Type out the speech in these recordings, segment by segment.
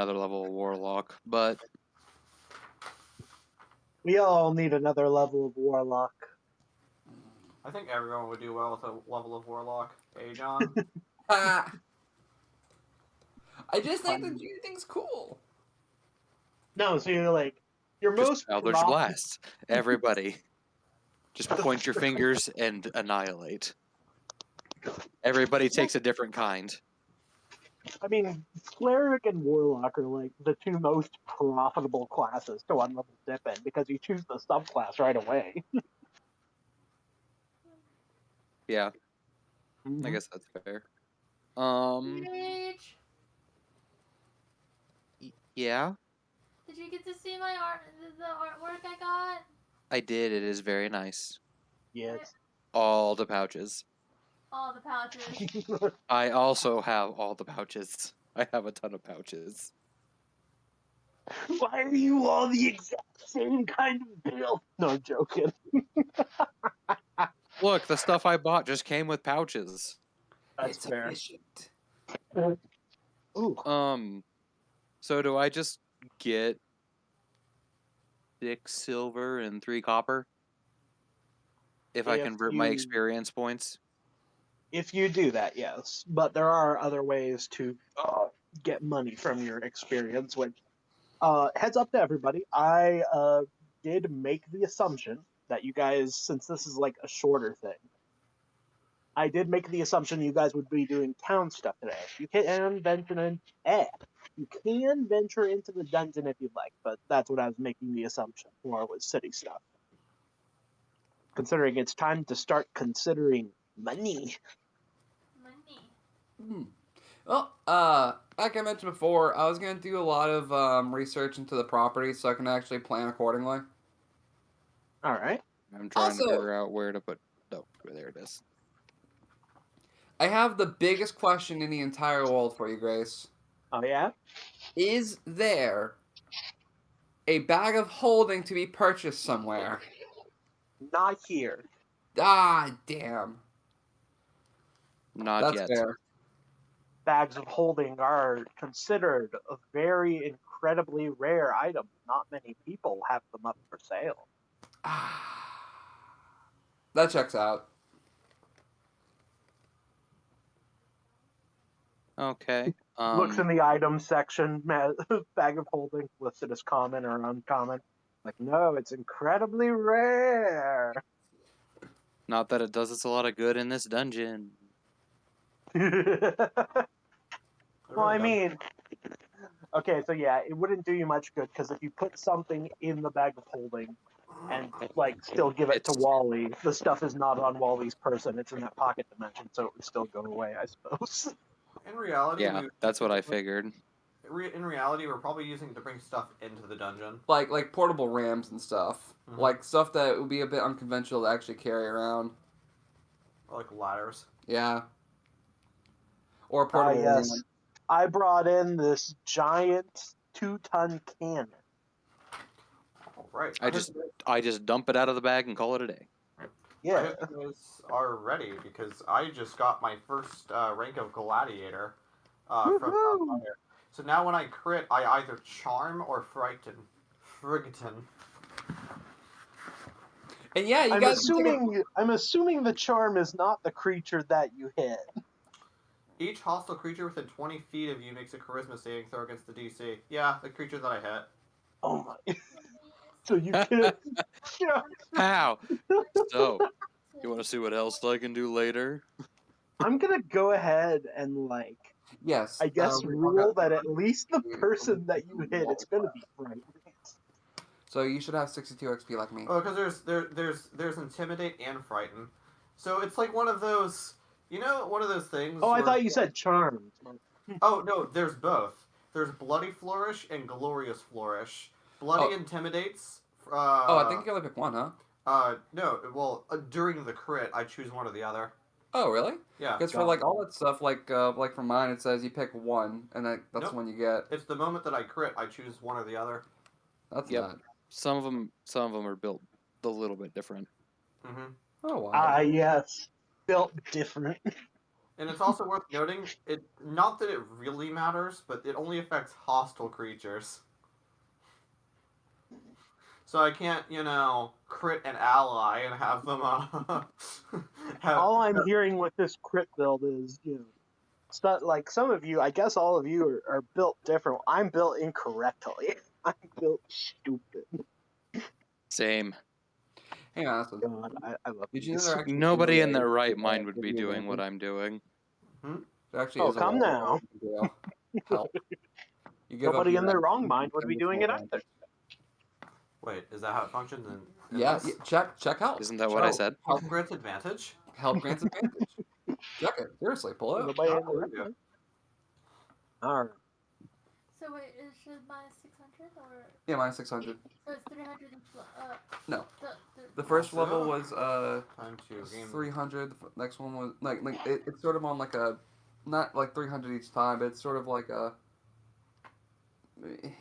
another level of Warlock, but We all need another level of Warlock. I think everyone would do well with a level of Warlock. Hey, John? I just think the G thing's cool. No, so you're like, you're just most Eldritch prof- Blast. Everybody. Just point your fingers and annihilate. Everybody takes a different kind. I mean, Cleric and Warlock are like the two most profitable classes to one level dip in because you choose the subclass right away. Yeah, I Mhm. guess that's fair. Rage. Yeah, Did you get to see my art, the artwork I got? I did. It is very nice. Yes. All the pouches. All the pouches. I also have all the pouches. I have a ton of pouches. Why are you all the exact same kind of build? No, I'm joking. Look, the stuff I bought just came with pouches. That's It's fair. efficient. Ooh. So do I just get 6 silver and 3 copper? If I If convert my you- experience points? If you do that, yes. But there are other ways to get money from your experience, which, heads up to everybody, I did make the assumption that you guys, since this is like a shorter thing, I did make the assumption you guys would be doing town stuff today. You can venture into the dungeon if you'd like, but that's what I was making the assumption for was city stuff. Considering it's time to start considering money. Money. Well, like I mentioned before, I was going to do a lot of research into the property so I can actually plan accordingly. All right. I'm trying to Also- figure out where to put... Oh, there it is. I have the biggest question in the entire world for you, Grace. Oh, yeah? Is there a bag of holding to be purchased somewhere? Not here. Ah, damn. Not That's yet. fair. Bags of holding are considered a very incredibly rare item. Not many people have them up for sale. That checks out. Okay. Looks in the items section, bag of holding listed as common or uncommon. Like, no, it's incredibly rare. Not that it does us a lot of good in this dungeon. Well, I mean, okay, so yeah, it wouldn't do you much good because if you put something in the bag of holding and like still give it to It's- Wally, the stuff is not on Wally's person; it's in that pocket dimension, so it would still go away, I suppose. In reality, Yeah, that's what I figured. In reality, we're probably using it to bring stuff into the dungeon. Like portable rams and stuff. Mhm. Like stuff that would be a bit unconventional to actually carry around. Or like ladders. Yeah. Or a portable Yes, ram. I brought in this giant 2-ton cannon. All right. I just dump it out of the bag and call it a day. I Yeah, hope you guys are ready because I just got my first rank of gladiator from Woohoo! Fire. So now when I crit, I either charm or frighten. Frigaton. And yeah, you I'm guys can take assuming the charm is not the creature that you hit. Each hostile creature within 20 feet of you makes a charisma saving throw against the DC. Yeah, the creature that I hit. Oh my! So you can. Yeah. How? So, you want to see what else I can do later? I'm gonna go ahead and yes. I guess we rule got- that at least the person that you hit, it's gonna be frightened. So you should have 62 XP like me. Oh, because there's intimidate and frighten. So it's like one of those, one of those things. Oh, I where- thought you said charmed. Oh no, there's both. There's bloody flourish and glorious flourish. Bloody intimidates. Oh, I think you can only pick one, huh? No. Well, during the crit, I choose one or the other. Oh, really? Yeah. Because for like all that stuff, like for mine, it says you pick one, and that's Nope. the one you get. It's the moment that I crit, I choose one or the other. That's Yep. not. Some of them are built a little bit different. Mm-hmm. Oh wow. Ah, yes, built different. And it's also worth noting, not that it really matters, but it only affects hostile creatures. So I can't, crit an ally and have them All I'm hearing with this crit build is, it's not like some of you. I guess all of you are built different. I'm built incorrectly. I'm built stupid. Same. Hang on, listen. God, I love Did you know these. there actually Nobody is in a their way right to, mind would give be you doing what advantage? I'm doing. There actually Oh, is a come way now. to help. You give up Nobody your in their wrong action, mind would be additional doing it advantage. either. Wait, is that how it functions in Yeah, this? check help. Isn't that what I Oh, said? help grants advantage? Help grants advantage. Check it. Seriously, pull it up. Nobody in Oh, their right yeah. mind. All right. So wait, it should minus 600 or Yeah, minus 600. so it's 300 each. No. The The first Also, level was Time to game. 300. The next one was like it's sort of on like a not like 300 each time, but it's sort of like a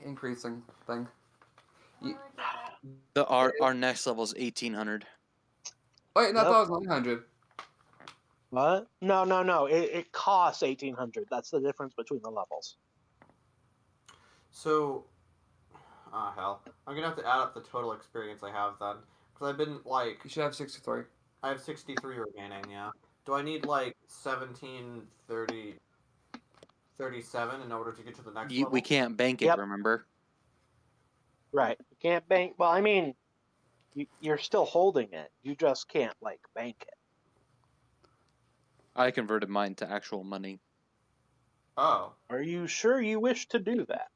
increasing thing. I get that. Our next level is 1800. Wait, no, I Yep. thought it was 900. What? No. It costs 1,800. That's the difference between the levels. So, hell. I'm gonna have to add up the total experience I have then. Because I've been, You should have 63. I have 63 remaining, yeah. Do I need, 17, 30, 37 in order to get to the next level? We can't bank it, Yep. remember? Right. You can't bank. Well, I mean, you're still holding it. You just can't bank it. I converted mine to actual money. Oh. Are you sure you wish to do that?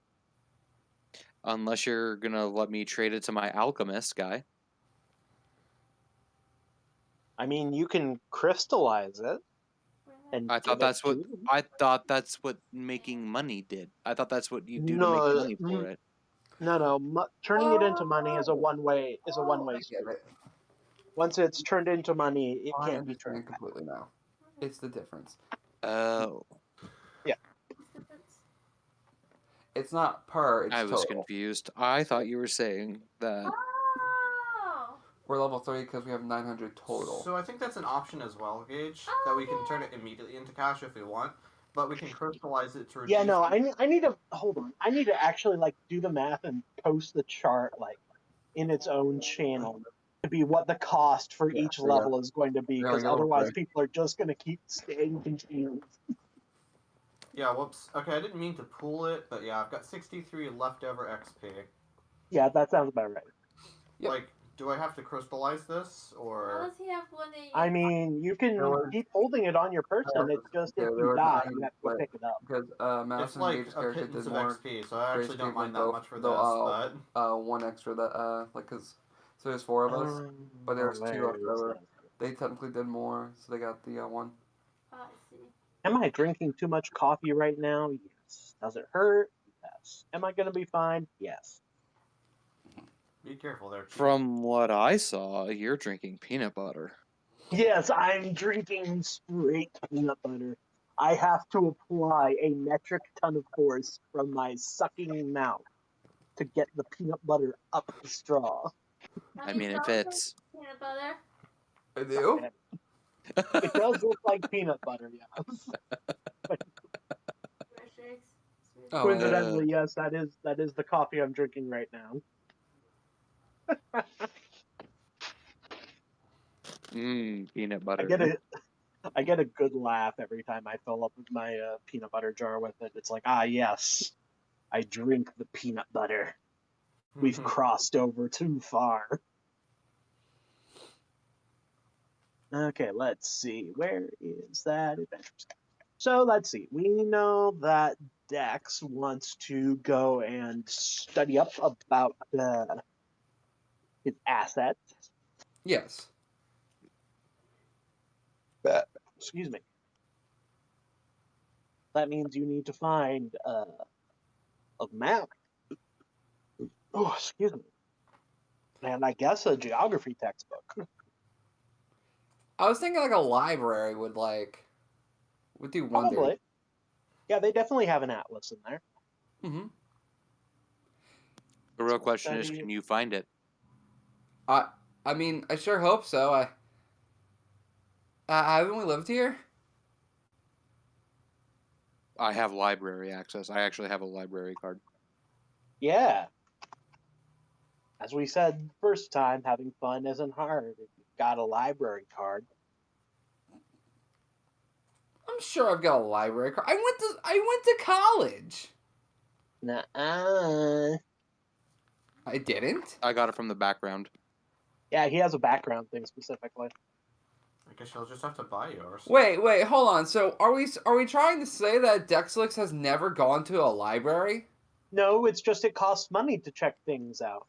Unless you're gonna let me trade it to my alchemist guy. I mean, you can crystallize it. And I thought give it that's what to them. I thought that's what making money did. I thought that's what you do to No, make money for it. No. Turning it into money is a one-way I street. get it. Once it's turned into money, it I can't be understand turned back. completely now. It's the difference. Oh, It's not per. It's I was total. confused. I thought you were saying that. Oh. We're level 3 because we have 900 total. So I think that's an option as well, Gage, that we can turn it immediately into cash if we want, but we can crystallize it to reduce. Yeah, no, I need to hold on. I need to actually do the math and post the chart in its own channel to be what the cost for each yeah. level is going to be, Yeah, because we go otherwise for it. people are just going to keep staying confused. Yeah, whoops. Okay, I didn't mean to pool it, but yeah, I've got 63 leftover XP. Yeah, that sounds about right. Yep. Do I have to crystallize this, How or... does he have 180? I mean, you can There was- keep holding it on your person. It's just Yeah, if there you was die, 900 you have to go split. pick it up. Because It's Madison like Gage's a character pittance did of more. XP, so I actually don't Grace mind gave that me much for both, this, one extra that because so there's 4 of us, but there's 2 left over. They technically did more, so they got the one. Oh, I see. Am I drinking too much coffee right now? Yes. Does it hurt? Yes. Am I going to be fine? Yes. Be careful there, Chief. From what I saw, you're drinking peanut butter. Yes, I'm drinking straight peanut butter. I have to apply a metric ton of force from my sucking mouth to get the peanut butter up the straw. I mean, it fits. Peanut butter. I do? It does look like peanut butter, yes. Fresh eggs. Sweet. Oh, Coincidentally, yes, that is the coffee I'm drinking right now. Peanut butter. I get a good laugh every time I fill up my peanut butter jar with it. It's like, yes, I drink the peanut butter. We've crossed over too far. Okay, let's see. Where is that adventure? So let's see. We know that Dex wants to go and study up about his assets. Yes. Excuse me. That means you need to find a map. Oh, excuse me. And I guess a geography textbook. I was thinking a library would do wonders. Probably. Yeah, they definitely have an atlas in there. Mm-hmm. The real question is, can you find it? I mean, I sure hope so. Haven't we lived here? I have library access. I actually have a library card. Yeah. As we said first time, having fun isn't hard if you've got a library card. I'm sure I've got a library card. I went to college. Nuh-uh. I didn't. I got it from the background. Yeah, he has a background thing specifically. I guess you'll just have to buy yours. Wait, hold on. So are we trying to say that Dexlix has never gone to a library? No, it's just it costs money to check things out.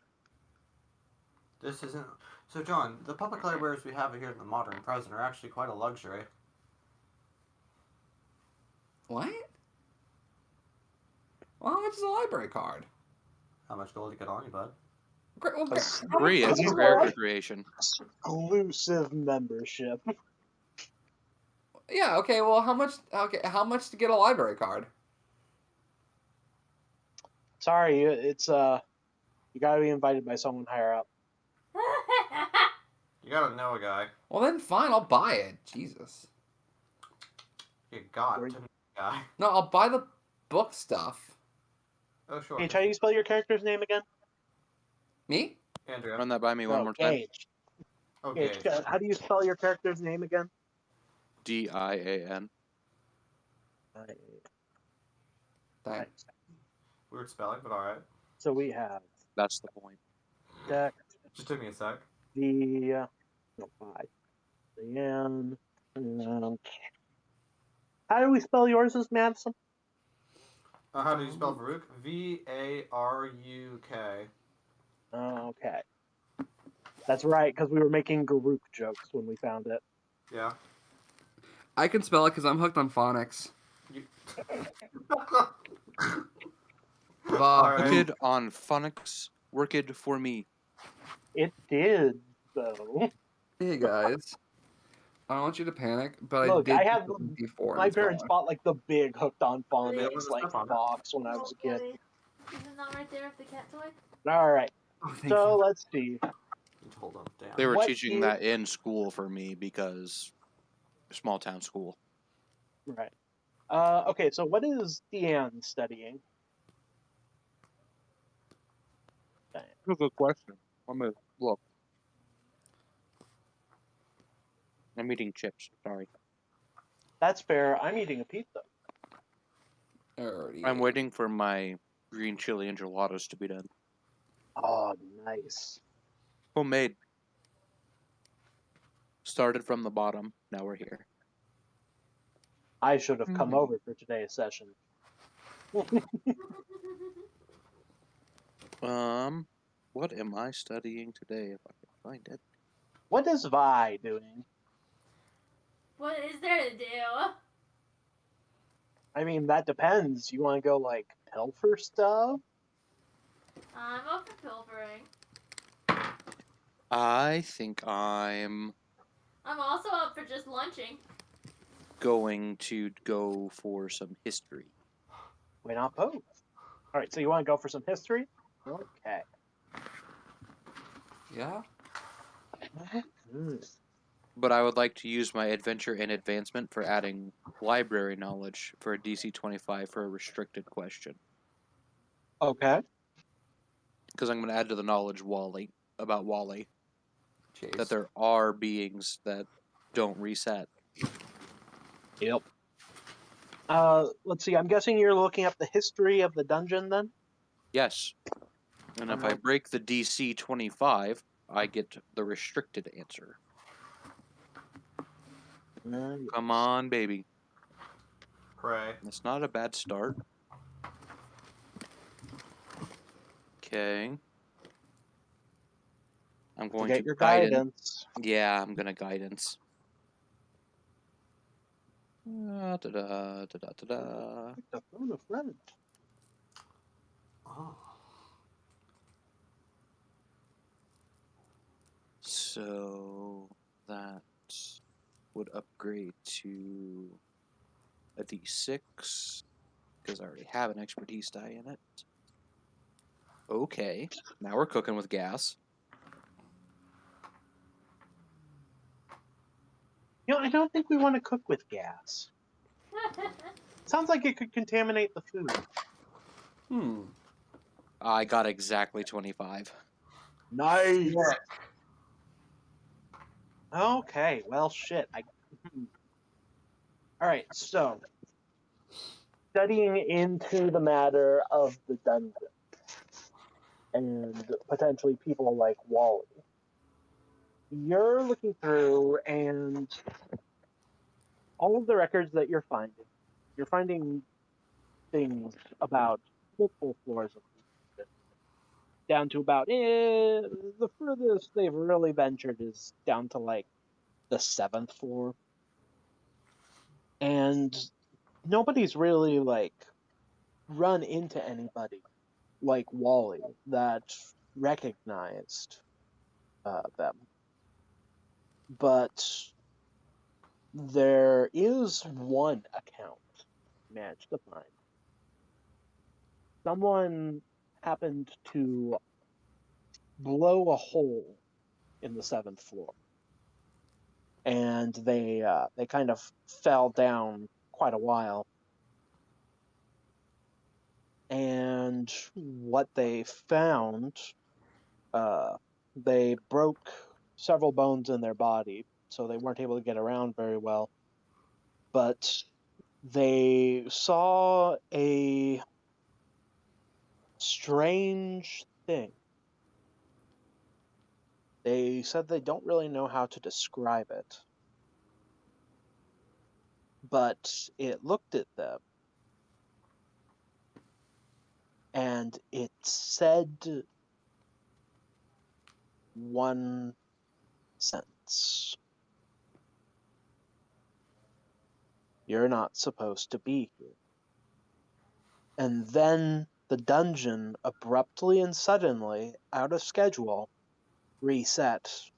This isn't. So, John, the public libraries we have here in the modern present are actually quite a luxury. What? Well, how much is a library card? How much gold you get on you, bud? Great. Well, Free as That's character right. creation. Exclusive membership. yeah. Okay. Well, how much? Okay. How much to get a library card? Sorry, it's you gotta be invited by someone higher up. You gotta know a guy. Well, then fine. I'll buy it. Jesus. You got Where- to know a guy. No, I'll buy the book stuff. Oh, sure. Hey, try to spell your character's name again? Me? Andrea. Run that by me one No, more time. Gage. Okay. Gage, how do you spell your character's name again? DIAN. Dang. Weird spelling, but alright. So we have That's the point. Dex, Just took me a sec. the N. How do we spell yours, is Madison? How do you spell Varuk? V-A-R-U-K. Okay. That's right, because we were making Garuk jokes when we found it. Yeah. I can spell it because I'm hooked on phonics. You... Bah. Wicked on phonics. Worked for me. It did, though. Hey guys. I don't want you to panic, but Look, I did I have before. My parents bought like the big hooked on Yeah, phonics what's like that on? box when I was a kid. Is it not right there with the cat toy? All right, Oh, thank so you. let's see. Hold on, damn. They were What teaching is- that in school for me because small town school. Right. Okay, so what is Deanne studying? That's a good question. Let me look. I'm eating chips. Sorry. That's fair. I'm eating a pizza. Alrighty. I'm waiting for my green chili enchiladas to be done. Oh, nice. Homemade. Started from the bottom. Now we're here. I should have come Mhm. over for today's session. What am I studying today if I can find it? What is Vi doing? What is there to do? I mean, that depends. You want to go like pilfer stuff? I'm up for pilfering. I think I'm I'm also up for just lunching. going to go for some history. Why not both? All right, so you want to go for some history? Okay. Yeah? But I would like to use my adventure and advancement for adding library knowledge for a DC 25 for a restricted question. Okay. Because I'm going to add to the knowledge Wally, about Wally, Chase. that there are beings that don't reset. Yep. Let's see. I'm guessing you're looking up the history of the dungeon then? Yes. And if I break the DC 25, I get the restricted answer. Come on, baby. Pray. That's not a bad start. Okay. I'm going Get to your guidance. guidance. Yeah, I'm gonna guidance. Da-da-da-da-da. The phone a friend. Oh. So that would upgrade to a D6 because I already have an expertise die in it. Okay, now we're cooking with gas. You know, I don't think we want to cook with gas. Sounds like it could contaminate the food. I got exactly 25. Nice. Okay, well, shit. All right, so studying into the matter of the dungeon and potentially people like Wally, you're looking through and all of the records that you're finding things about multiple floors of the dungeon, down to about the furthest they've really ventured is down to like the 7th floor, and nobody's really like run into anybody like Wally that recognized them. But there is one account managed to find. Someone happened to blow a hole in the 7th floor, and they kind of fell down quite a while. And what they found, they broke several bones in their body, so they weren't able to get around very well. But they saw a strange thing. They said they don't really know how to describe it, but it looked at them and it said one sentence: "You're not supposed to be here." And then the dungeon abruptly and suddenly, out of schedule, reset,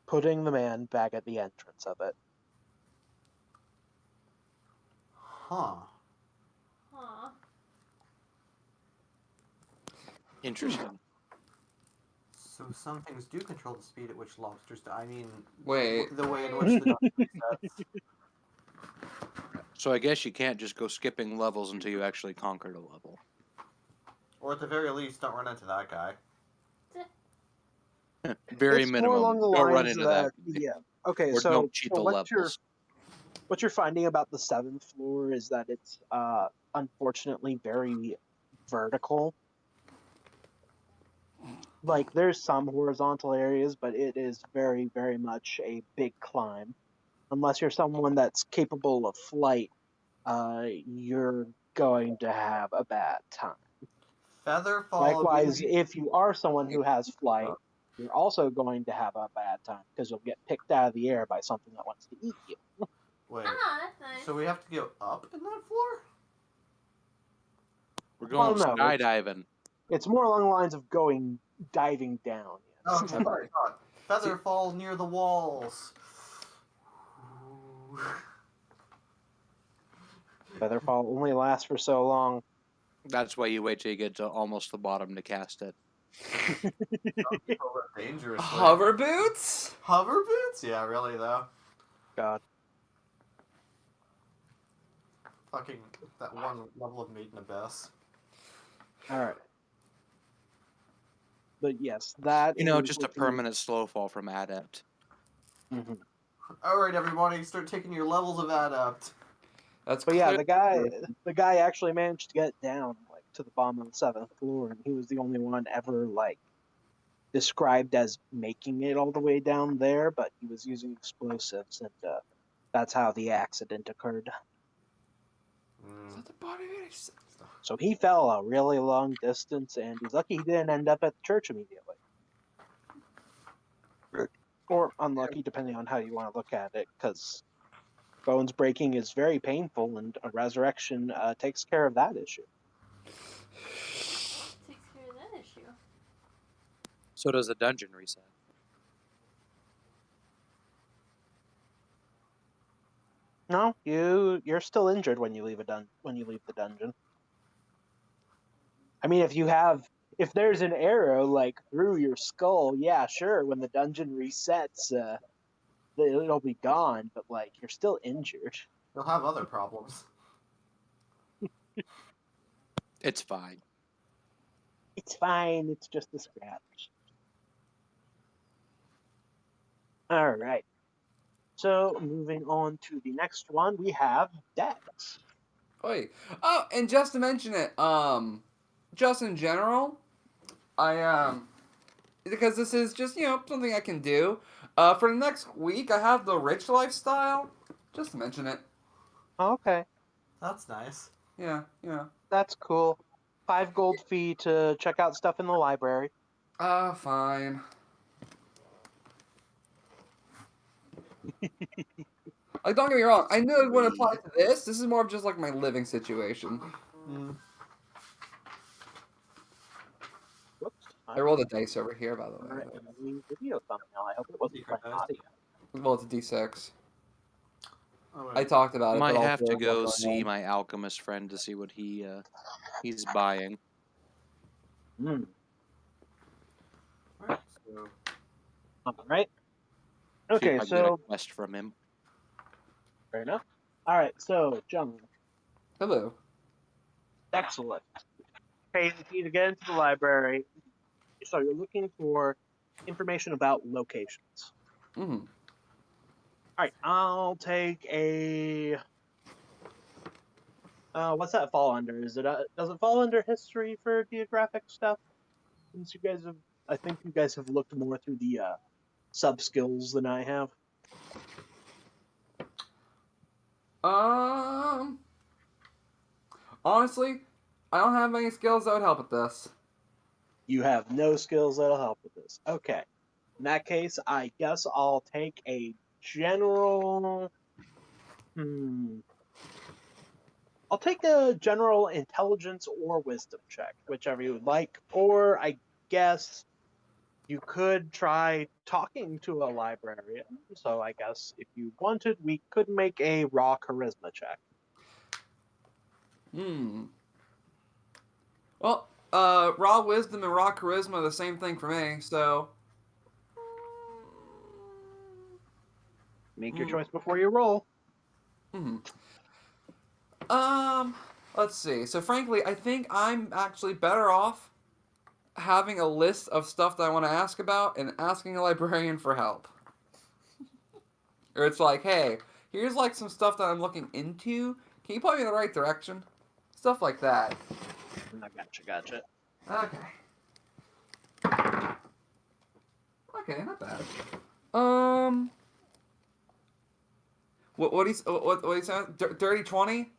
putting the man back at the entrance of it. Huh. Aw. Interesting. So some things do control the speed at which lobsters die. I mean, Wait. the way in which the dungeon resets. So I guess you can't just go skipping levels until you actually conquered a level. Or at the very least, don't run into that guy. Very It's minimum. more along the Don't run lines into that. yeah. Okay, Or so, don't cheat the what levels. you're finding about the 7th floor is that it's unfortunately very vertical. Like, there's some horizontal areas, but it is very, very much a big climb. Unless you're someone that's capable of flight, you're going to have a bad time. Featherfall. Likewise, if you are someone who has flight, you're also going to have a bad time because you'll get picked out of the air by something that wants to eat you. Wait. Ah, that's nice. So we have to go up in that floor? We're going Well, no, skydiving. It's more along the lines of going diving down. Yes. Okay, sorry. Featherfall near the walls. Featherfall only lasts for so long. That's why you wait till you get to almost the bottom to cast it. Dangerous. Hover boots? Hover boots? Yeah, really though. God. Fucking that one level of Maiden Abyss. Alright. But yes, that Just a permanent slow fall from Adept. Mm-hmm. Alright, everybody, start taking your levels of Adept. That's But yeah, clear. the guy actually managed to get down like to the bottom of the 7th floor, and he was the only one ever like described as making it all the way down there, but he was using explosives, and that's how the accident occurred. Is that the body of it? So he fell a really long distance, and he's lucky he didn't end up at the church immediately. Or unlucky, depending on how you want to look at it, because bones breaking is very painful, and a resurrection takes care of that issue. Takes care of that issue. So does the dungeon reset. No, you're still injured when you leave the dungeon. I mean, if there's an arrow like through your skull, yeah, sure. When the dungeon resets, it'll be gone. But like, you're still injured. You'll have other problems. It's fine. It's fine. It's just a scratch. All right. So moving on to the next one, we have Dex. Wait. Oh, and just to mention it, just in general, I because this is just something I can do. For the next week, I have the rich lifestyle. Just to mention it. Okay, That's nice. Yeah. that's cool. 5 gold fee to check out stuff in the library. Fine. Like, don't get me wrong. I knew it wouldn't apply to this. This is more of just like my living situation. Mm. Whoops. I rolled a dice over here, by the way. Alright, video thumbnail. I hope it wasn't Secret my dice. audio. Well, it's a D6. Oh, I talked about it. Might but have also to go what's see going on. my alchemist friend to see what he's buying. Hmm. Alright, so Alright. See if Okay, I can get so a quest from him. fair enough. Alright, so Jung, Hello. excellent. Pay the fee to get into the library. So you're looking for information about locations. Mm-hmm. Alright, I'll take a. What's that fall under? Does it fall under history for geographic stuff? Since you guys have, I think you guys have looked more through the sub skills than I have. Honestly, I don't have any skills that would help with this. You have no skills that'll help with this. Okay. In that case, I guess I'll take a general. I'll take a general intelligence or wisdom check, whichever you would like. Or I guess you could try talking to a librarian. So I guess if you wanted, we could make a raw charisma check. Well, raw wisdom and raw charisma are the same thing for me, so. Make your choice before you roll. Let's see. So, frankly, I think I'm actually better off having a list of stuff that I want to ask about and asking a librarian for help. Or it's like, hey, here's like some stuff that I'm looking into. Can you point me in the right direction? Stuff like that. I gotcha. Okay. Okay, not bad. What do you say? Dirty 20?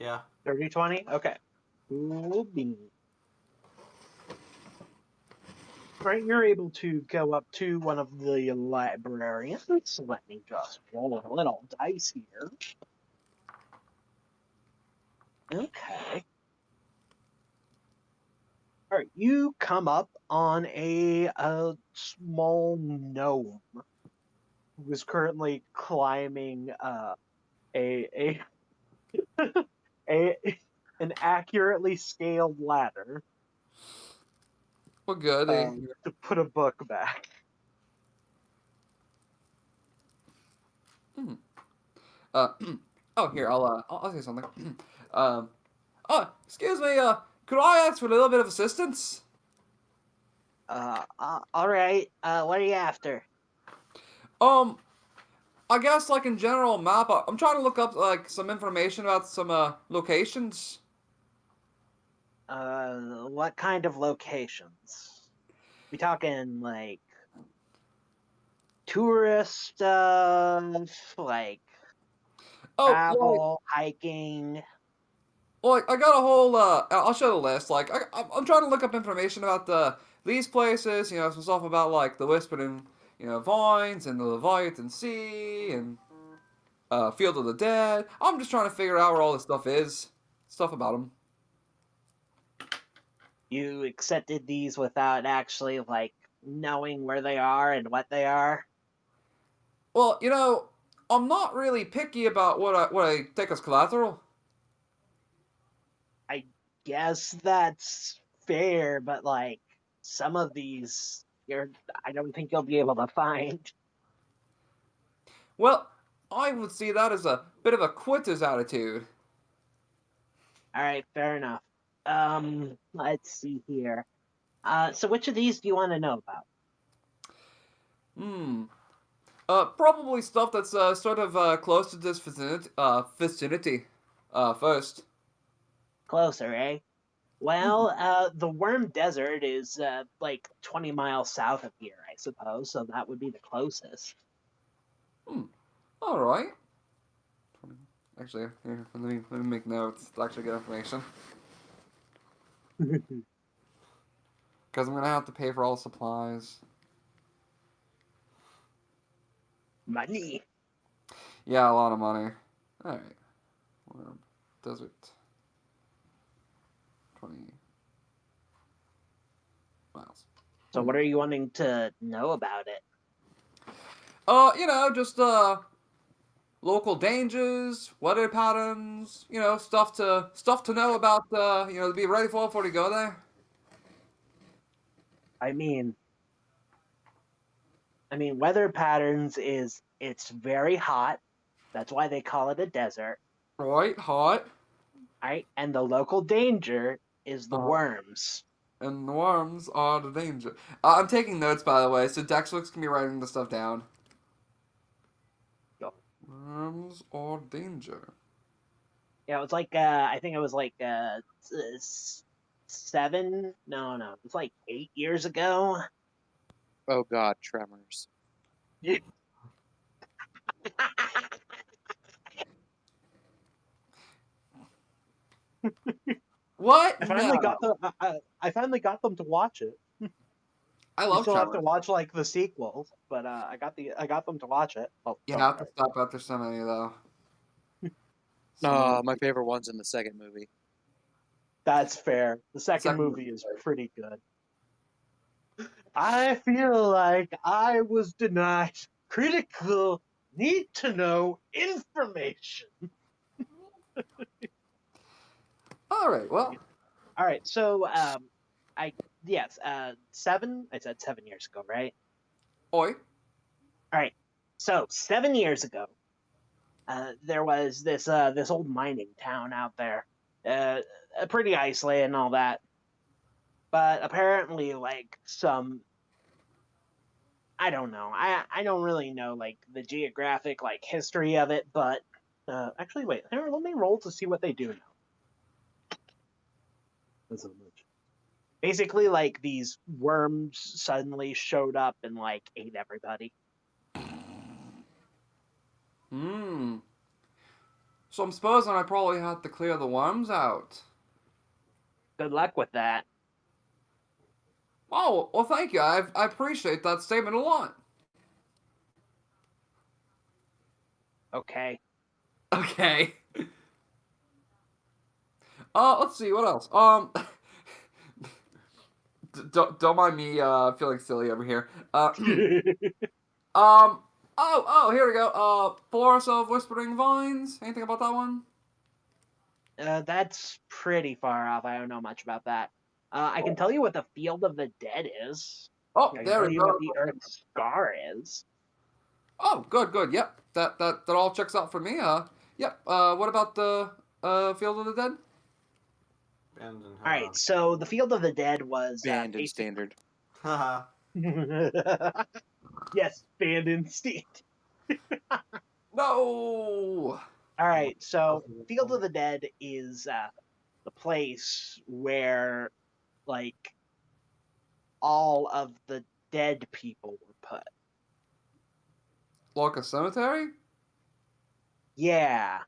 yeah. 30-20? Okay. Cool beans. Right, you're able to go up to one of the librarians. Let me just roll a little dice here. Okay. All right, you come up on a small gnome who is currently climbing a an accurately scaled ladder Well, good. to put a book back. Oh, here, I'll say something. Excuse me, could I ask for a little bit of assistance? All right. What are you after? I guess, like, in general map, I'm trying to look up, like, some information about some, locations. What kind of locations? We talking like tourist stuff, like travel, hiking. Well, I got a whole, I'll show the list. Like, I'm trying to look up information about these places, some stuff about, like, the Whispering, Vines and the Leviathan Sea and, Field of the Dead. I'm just trying to figure out where all this stuff is. Stuff about them. You accepted these without actually, like, knowing where they are and what they are? Well, I'm not really picky about what I take as collateral. I guess that's fair, but, like, some of these, I don't think you'll be able to find. Well, I would see that as a bit of a quitter's attitude. All right, fair enough. Let's see here. So which of these do you want to know about? Hmm. Probably stuff that's sort of close to this vicinity. First. Closer, eh? Well, the Worm Desert is like 20 miles south of here, I suppose, so that would be the closest. All right. Actually, here, let me make notes to actually get information. Because I'm gonna have to pay for all supplies. Money. Yeah, a lot of money. All right. Worm Desert. 20 miles. So what are you wanting to know about it? Just local dangers, weather patterns, stuff to know about. To be ready for before you go there. I mean, weather patterns is it's very hot. That's why they call it a desert, Right, hot, right? And the local danger is the Uh-huh. worms. and the worms are the danger. I'm taking notes, by the way, so Dexlix can be writing the stuff down. Yo. Worms are danger. Yeah, it was like I think it was like 7. No, it's like 8 years ago. Oh God, tremors. What? I finally No. got I finally got them to watch it. I You love still have to tremors. watch like the sequels, but I got them to watch it. Oh, You don't have to worry. stop after so many, though. No, my favorite one's in the second movie. That's fair. The second movie is pretty good. I feel like I was denied critical need to know information. All right, well. All right, so yes, 7. I said 7 years ago, right? Oi. All right, so 7 years ago, there was this old mining town out there, pretty isolated and all that, but apparently like some I don't know. I don't really know like the geographic like history of it, but actually wait, let me roll to see what they do now. That's so much. Basically, like these worms suddenly showed up and like ate everybody. Hmm. So I'm supposing I probably had to clear the worms out. Good luck with that. Oh, well, thank you. I appreciate that statement a lot. Okay. Okay. Let's see, what else? Don't mind me feeling silly over here. Here we go. Forest of Whispering Vines. Anything about that one? That's pretty far off. I don't know much about that. I can tell you what the Field of the Dead is. Oh, I can there tell we you go. what the Earth Scar is. Oh, good. Yep, that all checks out for me. Yep. What about the Field of the Dead? Bend and All right, so the Field of the Dead was Banned in basically. standard. Haha. Yes, banned in Steam. No. All right, so Field of the Dead is the place where like all of the dead people were put. Like a cemetery? Yeah,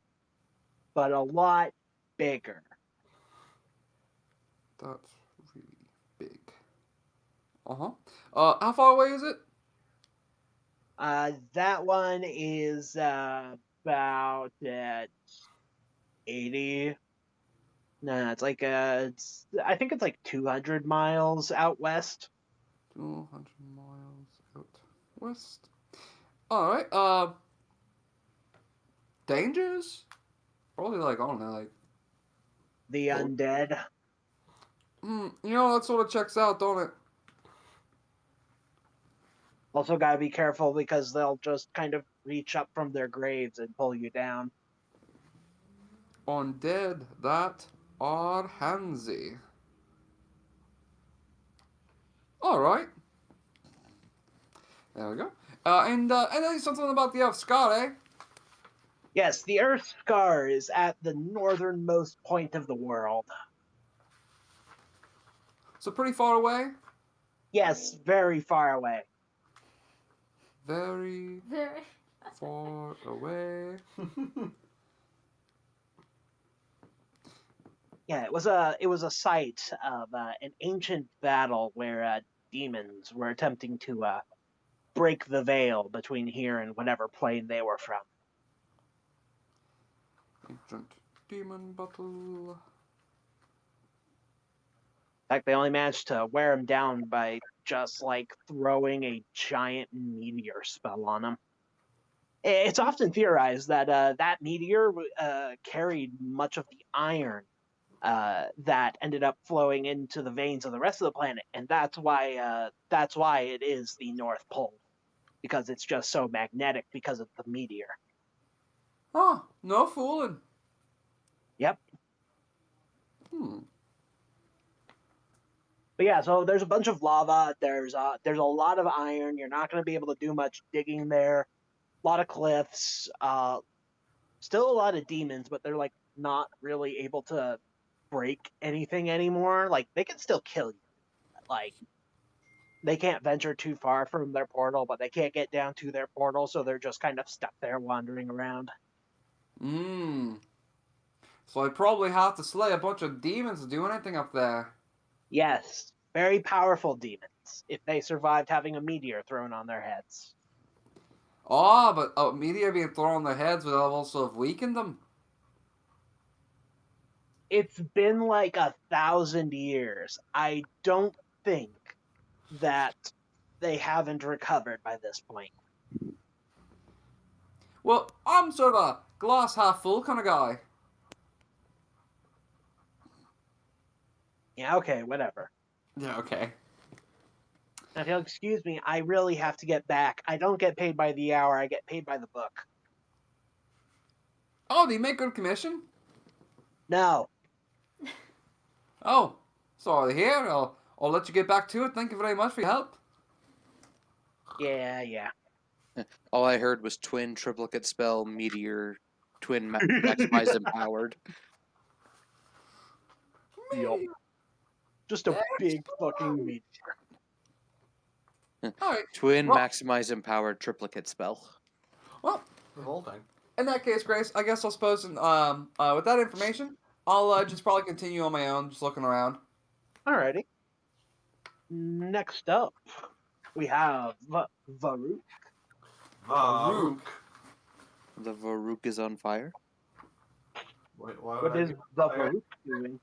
but a lot bigger. That's really big. Uh-huh. How far away is it? That one is about 80. No, it's like I think it's like 200 miles out west. 200 miles out west. All right. Dangers? Probably like I don't know, like. The undead. That sort of checks out, don't it? Also, gotta be careful because they'll just kind of reach up from their graves and pull you down. Undead that Arhanzi. Alright. There we go. And then something about the Scar, eh? Yes, the Earth Scar is at the northernmost point of the world. So pretty far away? Yes, very far away. Very Very. far away. Yeah, it was a site of an ancient battle where demons were attempting to break the veil between here and whatever plane they were from. Ancient demon battle. In fact, they only managed to wear him down by just like throwing a giant meteor spell on him. It's often theorized that that meteor carried much of the iron that ended up flowing into the veins of the rest of the planet, and that's why it is the North Pole, because it's just so magnetic because of the meteor. Oh, no fooling. Yep. Hmm. But yeah, so there's a bunch of lava. There's a lot of iron. You're not going to be able to do much digging there. A lot of cliffs. Still a lot of demons, but they're like not really able to break anything anymore. Like they can still kill you. Like they can't venture too far from their portal, but they can't get down to their portal, so they're just kind of stuck there wandering around. Mmm. So I'd probably have to slay a bunch of demons to do anything up there. Yes, very powerful demons if they survived having a meteor thrown on their heads. Oh, but a meteor being thrown on their heads would have also have weakened them. It's been like 1,000 years. I don't think that they haven't recovered by this point. Well, I'm sort of a glass half full kind of guy. Yeah, okay, whatever. Yeah, okay. Now, if you'll excuse me, I really have to get back. I don't get paid by the hour, I get paid by the book. Oh, do you make good commission? No. Oh, sorry to hear. I'll let you get back to it. Thank you very much for your help. Yeah. All I heard was twin triplicate spell meteor twin maximized empowered. Yup. Just a big fucking meteor. Alright. Twin Well- maximized empowered triplicate spell. Well, Revolting. in that case, Grace, I guess I'll suppose with that information, I'll just probably continue on my own, just looking around. Alrighty. Next up, we have Varuk. Varuk. The Varuk is on fire. Wait, why would What I is be the on fire? Varuk doing?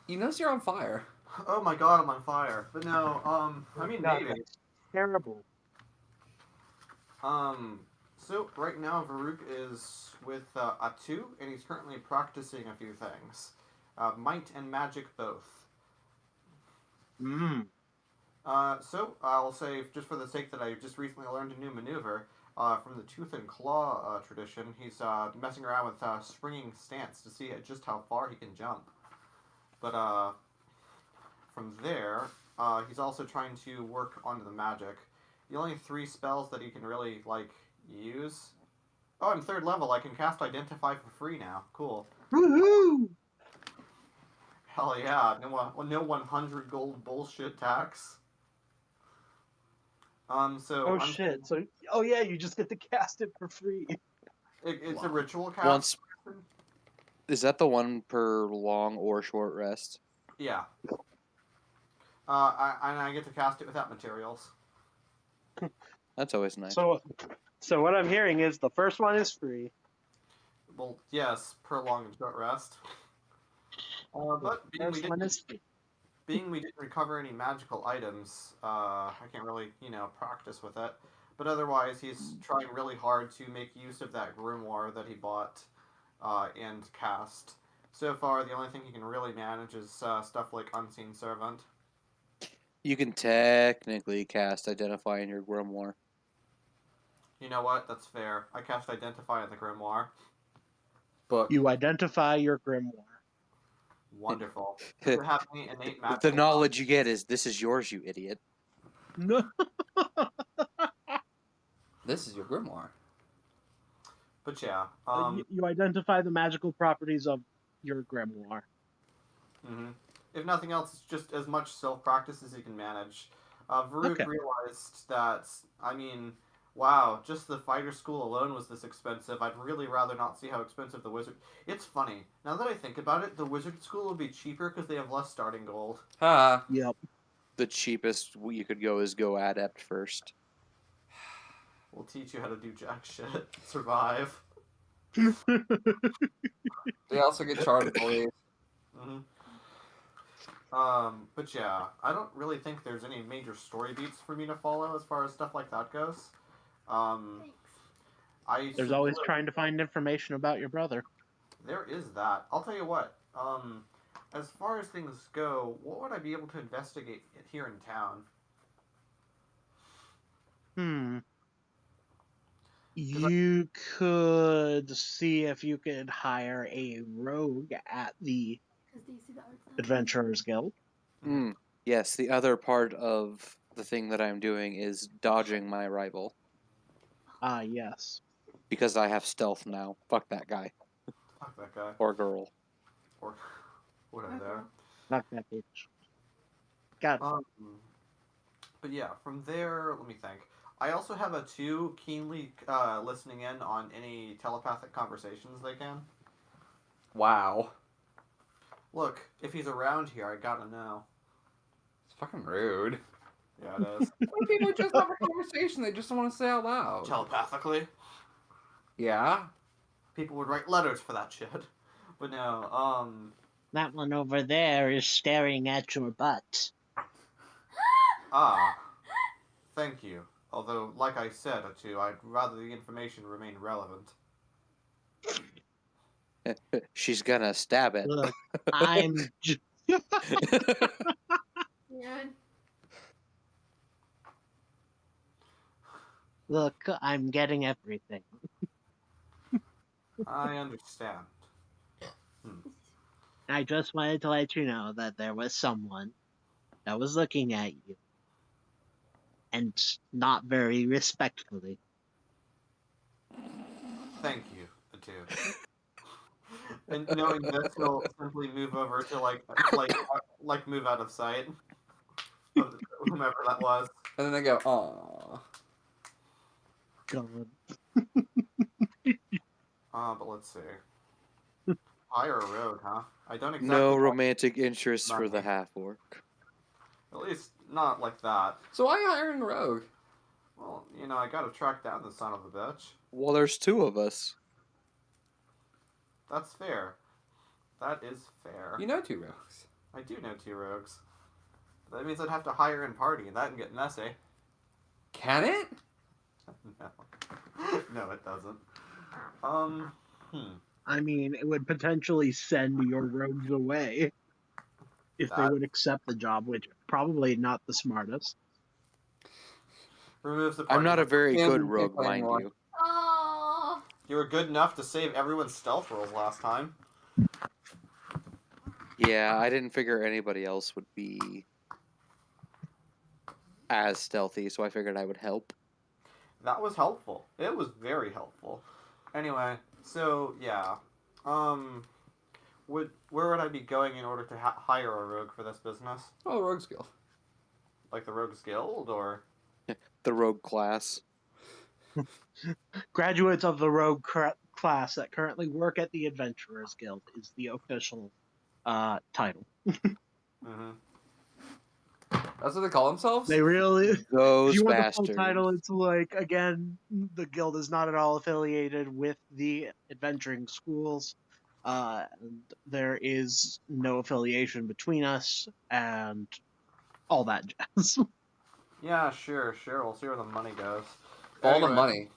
You notice you're on fire. Oh my god, I'm on fire. But no, I mean God, maybe. that's terrible. So right now Varuk is with Atu, and he's currently practicing a few things. Might and magic both. So I'll say, just for the sake that I just recently learned a new maneuver, from the Tooth and Claw tradition, he's messing around with springing stance to see just how far he can jump. But from there, he's also trying to work onto the magic. The only 3 spells that he can really, use... Oh, I'm 3rd level. I can cast Identify for free now. Cool. Woohoo! Hell yeah. No 100 gold bullshit tax. Oh shit! So, oh yeah, you just get to cast it for free. It's a ritual cast. Once. Is that the one per long or short rest? Yeah. I get to cast it without materials. That's always nice. So what I'm hearing is the first one is free. Well, yes, per long and short rest. But being we, First one is free. we didn't recover any magical items, I can't really, practice with it. But otherwise, he's trying really hard to make use of that grimoire that he bought and cast. So far, the only thing he can really manage is stuff like Unseen Servant. You can technically cast Identify in your grimoire. You know what? That's fair. I cast Identify in the grimoire. But You identify your grimoire. Wonderful. Does it have any innate The magical knowledge you get is this is yours, you idiot. No. This is your grimoire. But yeah, You identify the magical properties of your grimoire. mhm. If nothing else, it's just as much self-practice as you can manage. Varuk Okay. realized that, I mean, wow, just the fighter school alone was this expensive. I'd really rather not see how expensive the wizard... It's funny. Now that I think about it, the wizard school would be cheaper because they have less starting gold. Ha. Yep. The cheapest you could go is go adept first. We'll teach you how to do jack shit. Survive. They also get charged for these. hmm But yeah, I don't really think there's any major story beats for me to follow as far as stuff like that goes. Thanks. There's always trying to find information about your brother. There is that. I'll tell you what. As far as things go, what would I be able to investigate here in town? You could see if you could hire a rogue at the Because do you see the art style? Adventurers Guild. Yes, the other part of the thing that I'm doing is dodging my rival. Ah, yes. Because I have stealth now. Fuck that guy. Fuck that guy. Or girl. Or whatever there. Not that bitch. Got it. But yeah, from there, let me think. I also have a 2 keenly listening in on any telepathic conversations they can. Wow. Look, if he's around here, I gotta know. It's fucking rude. Yeah, it is. What if people just have a conversation they just don't want to say out loud? Telepathically? Yeah. People would write letters for that shit. But no, That one over there is staring at your butt. thank you. Although, like I said, too, I'd rather the information remain relevant. She's gonna stab it. Look, I'm... Yeah. Look, I'm getting everything. I understand. I just wanted to let you know that there was someone that was looking at you. And not very respectfully. Thank you, too. And knowing this, he'll simply move over to like move out of sight of whomever that was. And then they go, "Aw." God. But let's see. Hire a road, huh? I don't exactly. No want- romantic interests for the Money. half-orc. At least not like that. So why are you hiring a rogue? Well, I gotta track down the son of a bitch. Well, there's 2 of us. That's fair. That is fair. You know 2 rogues. I do know 2 rogues. That means I'd have to hire in party, and that can get messy. Can it? No. No, it doesn't. I mean, it would potentially send your rogues away if they That- would accept the job, which probably not the smartest. Removes the party. I'm not a very Can't good be rogue, playing mind more. you. Oh. You were good enough to save everyone's stealth rolls last time. Yeah, I didn't figure anybody else would be as stealthy, so I figured I would help. That was helpful. It was very helpful. Anyway, so yeah, where would I be going in order to hire a rogue for this business? Oh, the rogues guild. Like the Rogues Guild, or The rogue class. Graduates of the rogue class that currently work at the Adventurers Guild is the official title. mm-hmm. That's what they call themselves? They really... If Those you want the bastards. full title, it's like, again, the guild is not at all affiliated with the adventuring schools. And there is no affiliation between us and all that jazz. Yeah, sure. We'll see where the money goes. All the Anyway, money.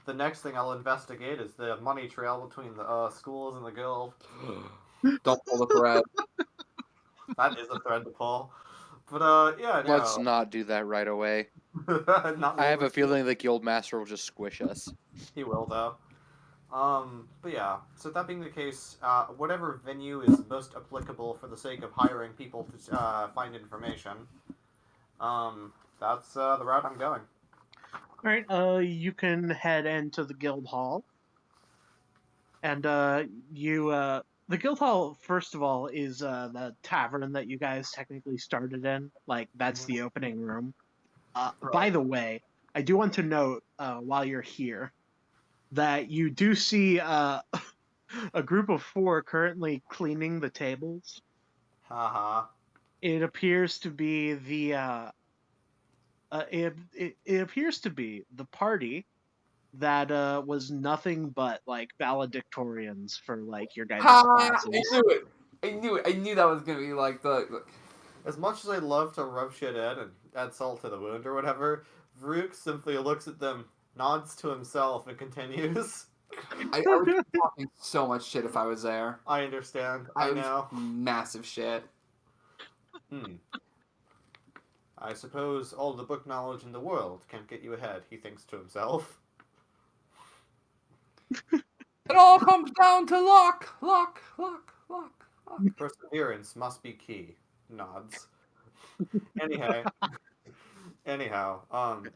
The next thing I'll investigate is the money trail between the schools and the guild. Don't pull the thread. That is a thread to pull. But yeah, no. Let's not do that right away. Not I have a really. feeling the guild master will just squish us. He will though. But yeah, so that being the case, whatever venue is most applicable for the sake of hiring people to find information, that's the route I'm going. All right. You can head into the guild hall, and the guild hall first of all is the tavern that you guys technically started in. Like that's Mhm. the opening room. By Right. the way, I do want to note while you're here that you do see a group of 4 currently cleaning the tables. Haha. It appears to be it appears to be the party that was nothing but like valedictorians for like your guys' Ha! I classes. knew it. I knew it. I knew that was gonna be like the. As much as I love to rub shit in and add salt to the wound or whatever, Varuk simply looks at them, nods to himself, and continues. I would be talking so much shit if I was there. I understand. I would be know. massive shit. Hmm. I suppose all the book knowledge in the world can't get you ahead, he thinks to himself. It all comes down to luck, luck, luck, luck, luck. Perseverance must be key. Nods. Anyhow.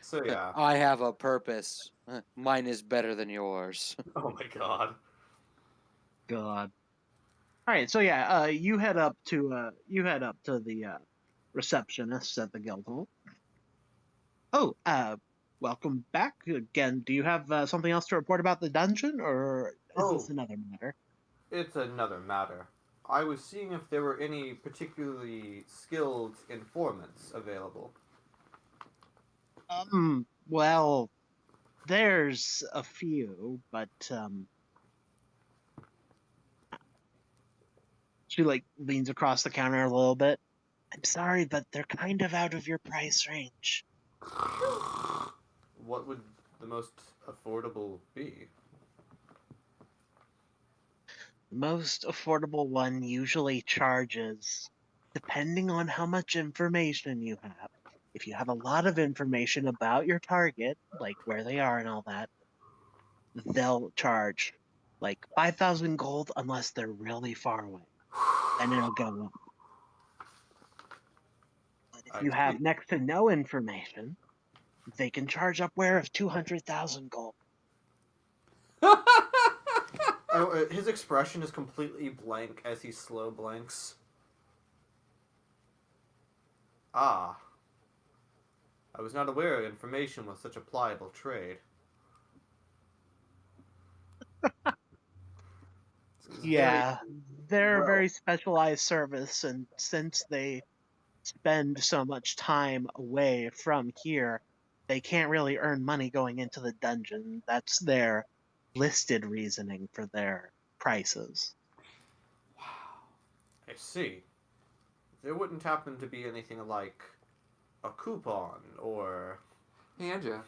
So yeah. I have a purpose. Mine is better than yours. Oh my god. God. All right, so yeah, you head up to the receptionist at the guild hall. Oh, welcome back again. Do you have something else to report about the dungeon, or is this Oh. another matter? It's another matter. I was seeing if there were any particularly skilled informants available. Well, there's a few, but she like leans across the counter a little bit. I'm sorry, but they're kind of out of your price range. What would the most affordable be? The most affordable one usually charges, depending on how much information you have. If you have a lot of information about your target, like where they are and all that, they'll charge like 5,000 gold unless they're really far away. Then it'll go up. But if I you see. have next to no information, they can charge upward of 200,000 gold. His expression is completely blank as he slow blinks. Ah. I was not aware information was such a pliable trade. Yeah, they're a Well. very specialized service, and since they spend so much time away from here, they can't really earn money going into the dungeon. That's their listed reasoning for their prices. I see. There wouldn't happen to be anything like a coupon or And you.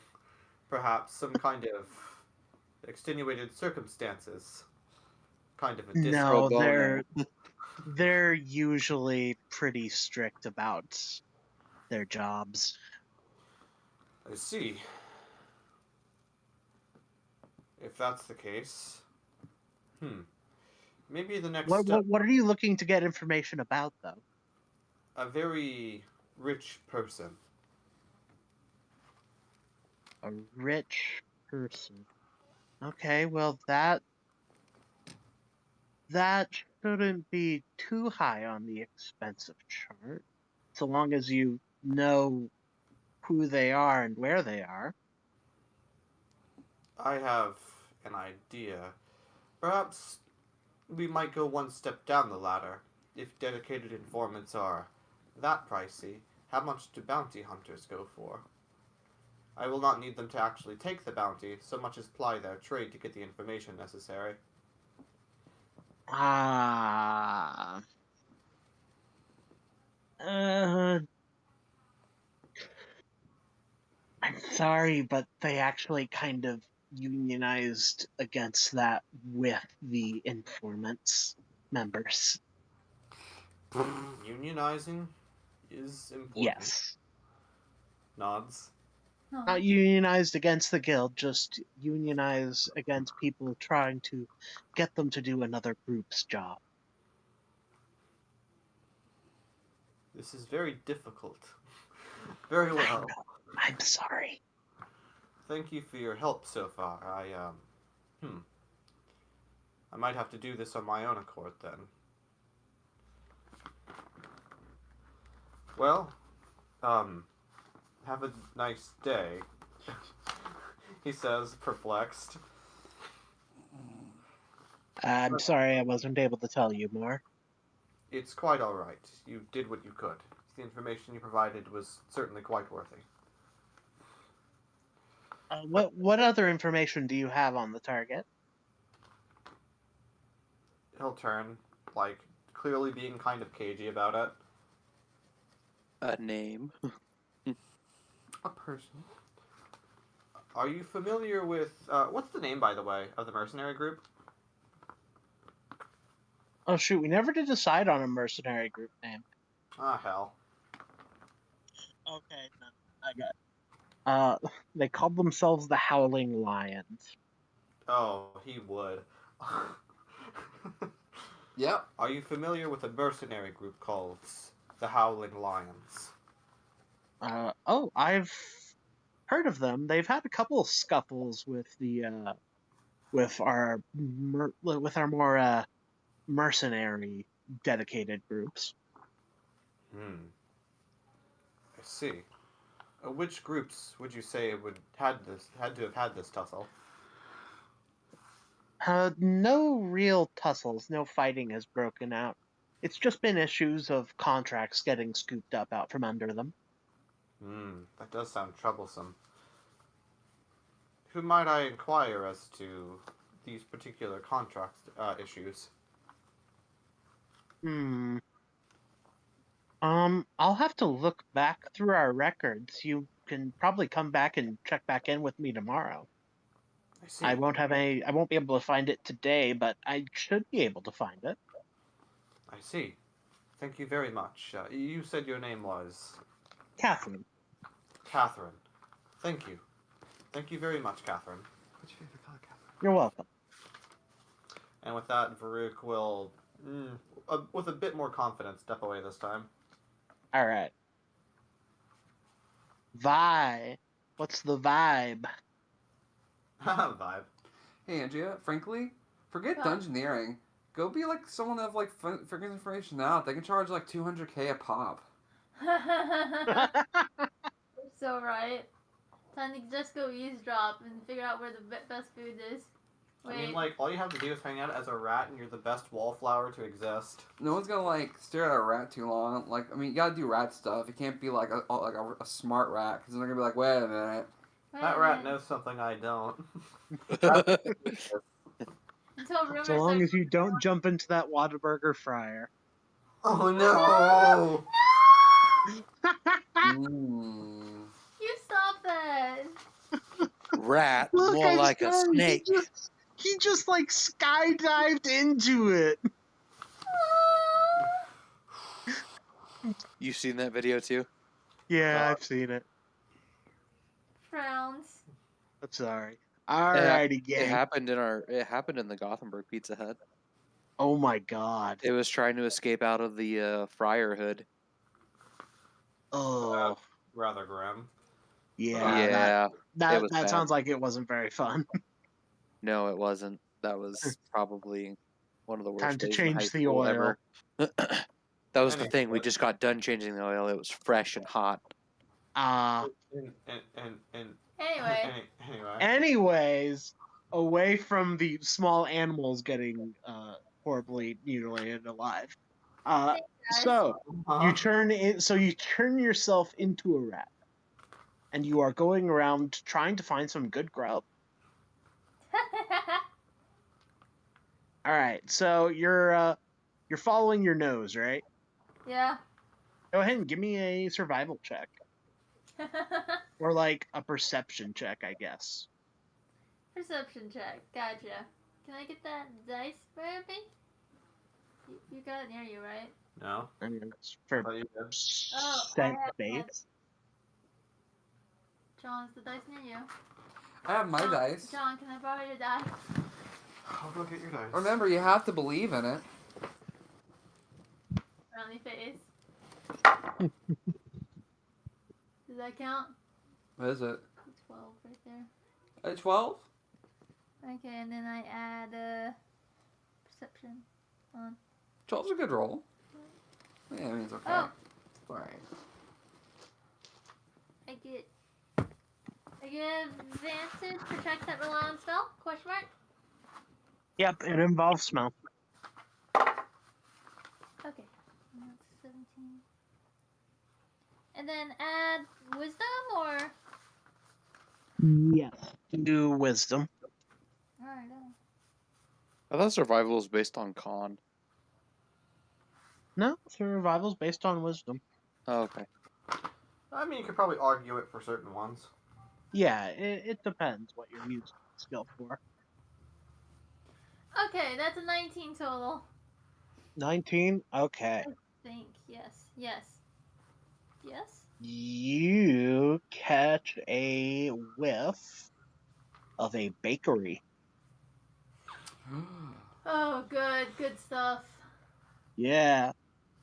perhaps some kind of extenuated circumstances. Kind of a discount. No, Pro bono. they're usually pretty strict about their jobs. I see. If that's the case, maybe the next step. What are you looking to get information about, though? A very rich person. A rich person. Okay, well that shouldn't be too high on the expensive chart, so long as you know who they are and where they are. I have an idea. Perhaps we might go one step down the ladder. If dedicated informants are that pricey, how much do bounty hunters go for? I will not need them to actually take the bounty, so much as ply their trade to get the information necessary. Ah. I'm sorry, but they actually kind of unionized against that with the informants members. Unionizing is important. Yes. Nods. No. Not unionized against the guild, just unionized against people trying to get them to do another group's job. This is very difficult. Very well. I'm sorry. Thank you for your help so far. I might have to do this on my own accord then. Well, have a nice day. He says, perplexed. I'm sorry I wasn't able to tell you more. It's quite alright. You did what you could. The information you provided was certainly quite worthy. What other information do you have on the target? He'll turn, like, clearly being kind of cagey about it. A name. A person. Are you familiar with, what's the name, by the way, of the mercenary group? Oh shoot, we never did decide on a mercenary group name. Ah, hell. Okay, no, I got it. They called themselves the Howling Lions. Oh, he would. Yep. Are you familiar with a mercenary group called the Howling Lions? Oh, I've heard of them. They've had a couple of scuffles with with our more mercenary dedicated groups. I see. Which groups would you say had to have had this tussle? No real tussles, no fighting has broken out. It's just been issues of contracts getting scooped up out from under them. That does sound troublesome. Who might I inquire as to these particular contract issues? I'll have to look back through our records. You can probably come back and check back in with me tomorrow. I see. I won't be able to find it today, but I should be able to find it. I see. Thank you very much. You said your name was Catherine. Catherine. Thank you. Thank you very much, Catherine. What's your favorite color, Catherine? You're welcome. And with that, Varuk will, with a bit more confidence, step away this time. All right. Vibe. What's the vibe? Vibe. Hey, Andrea, frankly, forget Huh? dungeoneering. Go be like someone that like figures information out. They can charge like 200K a pop. You're so right. Time to just go eavesdrop and figure out where the best food is. Wait. I mean, like, all you have to do is hang out as a rat and you're the best wallflower to exist. No one's gonna like stare at a rat too long. Like, I mean, you gotta do rat stuff. It can't be like a smart rat because they're gonna be like, wait a minute. That rat knows something I don't. Until rumors So long are- as you don't jump into that Whataburger fryer. Oh no! Mm. You stop that. Rat, Look, more I'm like a sorry, snake. He just like skydived into it. You seen that video too? Yeah, I've seen it. Frowns. I'm sorry. Alrighty, It gang. happened in the Gothenburg Pizza Hut. Oh my god. It was trying to escape out of the fryer hood. Oh, Rather grim. yeah. Yeah, That it was bad. sounds like it wasn't very fun. No, it wasn't. That was probably one of the worst Time to days in high change the school oil. ever. That was the Anyway. thing. We just got done changing the oil. It was fresh and hot. Anyway. Anyway. Anyways, away from the small animals getting horribly mutilated alive. Guys. So Uh-huh. you turn yourself into a rat, and you are going around trying to find some good grub. All right, so you're following your nose, right? Yeah. Go ahead and give me a survival check, or like a perception check, I guess. Perception check. Gotcha. Can I get that dice, baby? You got it near you, right? No. I mean, it's for I thought you did. Oh, I set have base. John, is the dice near you? I have my John, dice. John, can I borrow your die? I'll go get your dice. Remember, you have to believe in it. Frowny face. Does that count? What is it? 12 right there. A 12? Okay, and then I add perception on. 12's a good roll. Yeah, I mean, it's okay. Oh. It's alright. I get advantage for checks that rely on spell? Question mark? Yep, it involves smell. Okay. And that's 17. And then add wisdom or? Yes. Do wisdom. Alright. I thought survival was based on con. No, survival's based on wisdom. Oh, okay. I mean, you could probably argue it for certain ones. Yeah, it depends what you're using the skill for. Okay, that's a 19 total. 19? Okay. I think, yes. Yes. Yes? You catch a whiff of a bakery. Oh, good. Good stuff. Yeah,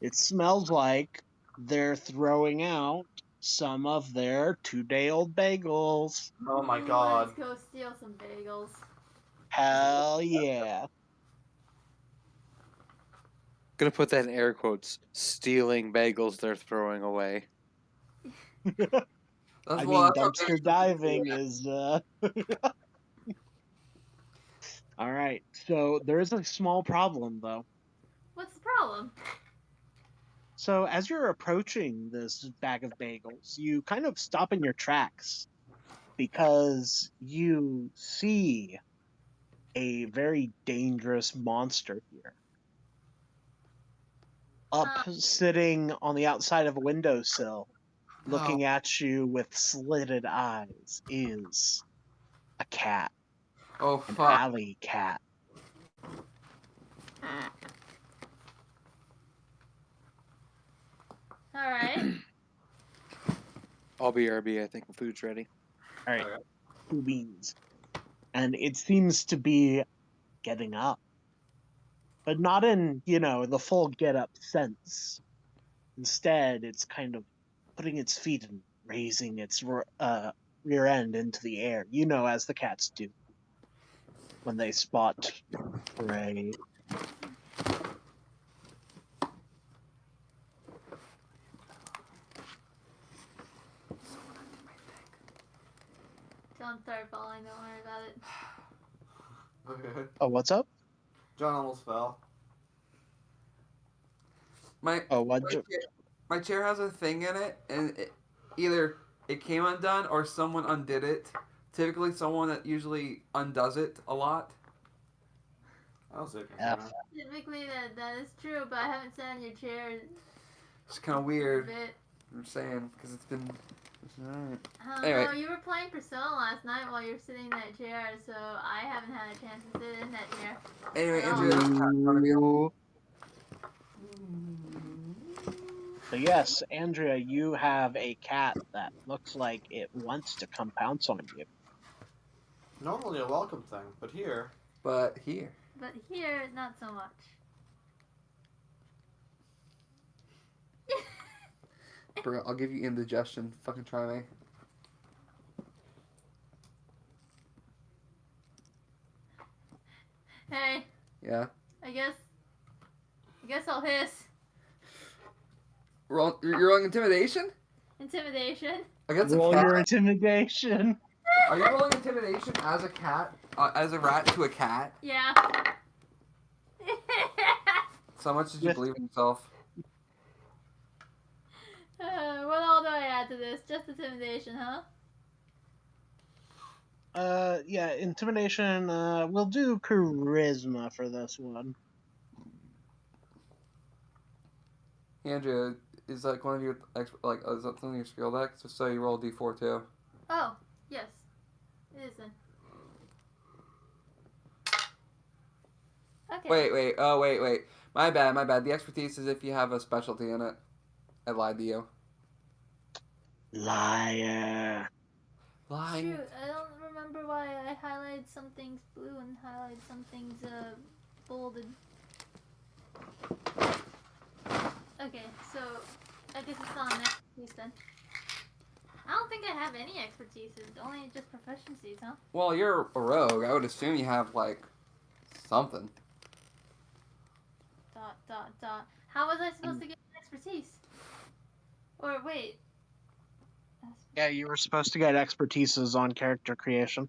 it smells like they're throwing out some of their 2-day-old bagels. Oh my Ooh, god. Let's go steal some bagels. Hell yeah. Gonna put that in air quotes. Stealing bagels they're throwing away. That's I well, mean, that's dumpster okay. diving is, Alright, so there is a small problem, though. What's the problem? So as you're approaching this bag of bagels, you kind of stop in your tracks because you see a very dangerous monster here. Up sitting on the outside of a windowsill, looking at you with slitted eyes, is a cat. Oh, An fuck. alley cat. Alright. I'll be RB. I think the food's ready. Alright, Okay. 2 beans. And it seems to be getting up. But not in, the full get up sense. Instead, it's kind of putting its feet and raising its rear end into the air, as the cats do when they spot prey. Don't start falling, don't worry about it. Okay. Oh, what's up? John almost fell. My Oh, what? my chair has a thing in it, and either it came undone or someone undid it. Typically, someone that usually undoes it a lot. I'll say F. Typically that is true, but I haven't sat in your chair It's kind of a weird. bit. I'm saying because it's been. It's alright. I don't Anyway. know, you were playing Persona last night while you were sitting in that chair, so I haven't had a chance to sit in that chair. Anyway, Oh. Andrea, there's a cat in front of you. So yes, Andrea, you have a cat that looks like it wants to come pounce on you. Normally a welcome thing, but here. But here. But here, not so much. Bro, I'll give you indigestion. Fucking try me. Hey, Yeah. I guess I'll hiss. You're rolling intimidation? Intimidation. Against a Roll cat? your intimidation. Are you rolling intimidation as a cat? As a rat to a cat? Yeah. So much did you With- believe in yourself? What all do I add to this? Just intimidation, huh? Yeah, intimidation. We'll do charisma for this one. Andrea, is like one of your is that something in your skill deck? Just so you roll d4 too. Oh, yes. It is then. Okay. Wait. Oh, wait. My bad. The expertise is if you have a specialty in it. I lied to you. Liar. Lying. Shoot, I don't remember why I highlighted some things blue and highlighted some things bolded. Okay, so I guess it's not an expertise then. I don't think I have any expertise. It's only just proficiencies, huh? Well, you're a rogue. I would assume you have, like, something. ... How was I supposed to get expertise? Or wait. Yeah, you were supposed to get expertises on character creation.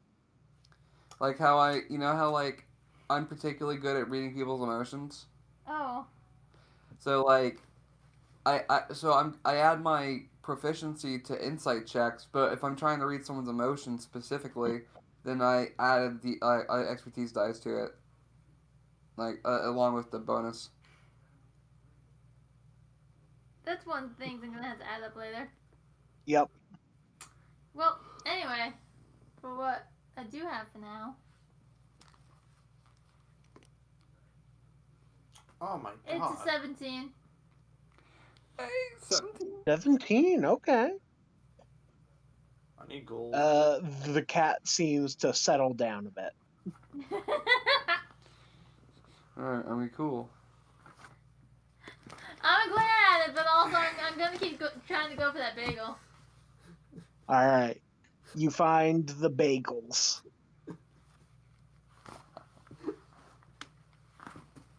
Like how you know how, like, I'm particularly good at reading people's emotions? Oh. So, like, I add my proficiency to insight checks, but if I'm trying to read someone's emotions specifically, then I added the expertise dice to it, like along with the bonus. That's one thing I'm gonna have to add up later. Yep. Well, anyway, for what I do have for now, Oh my it's god. a 17. Hey, 17. 17, okay. I need gold. The cat seems to settle down a bit. Alright, I mean, cool. I'm glad at it, but also I'm gonna keep trying to go for that bagel. Alright. You find the bagels.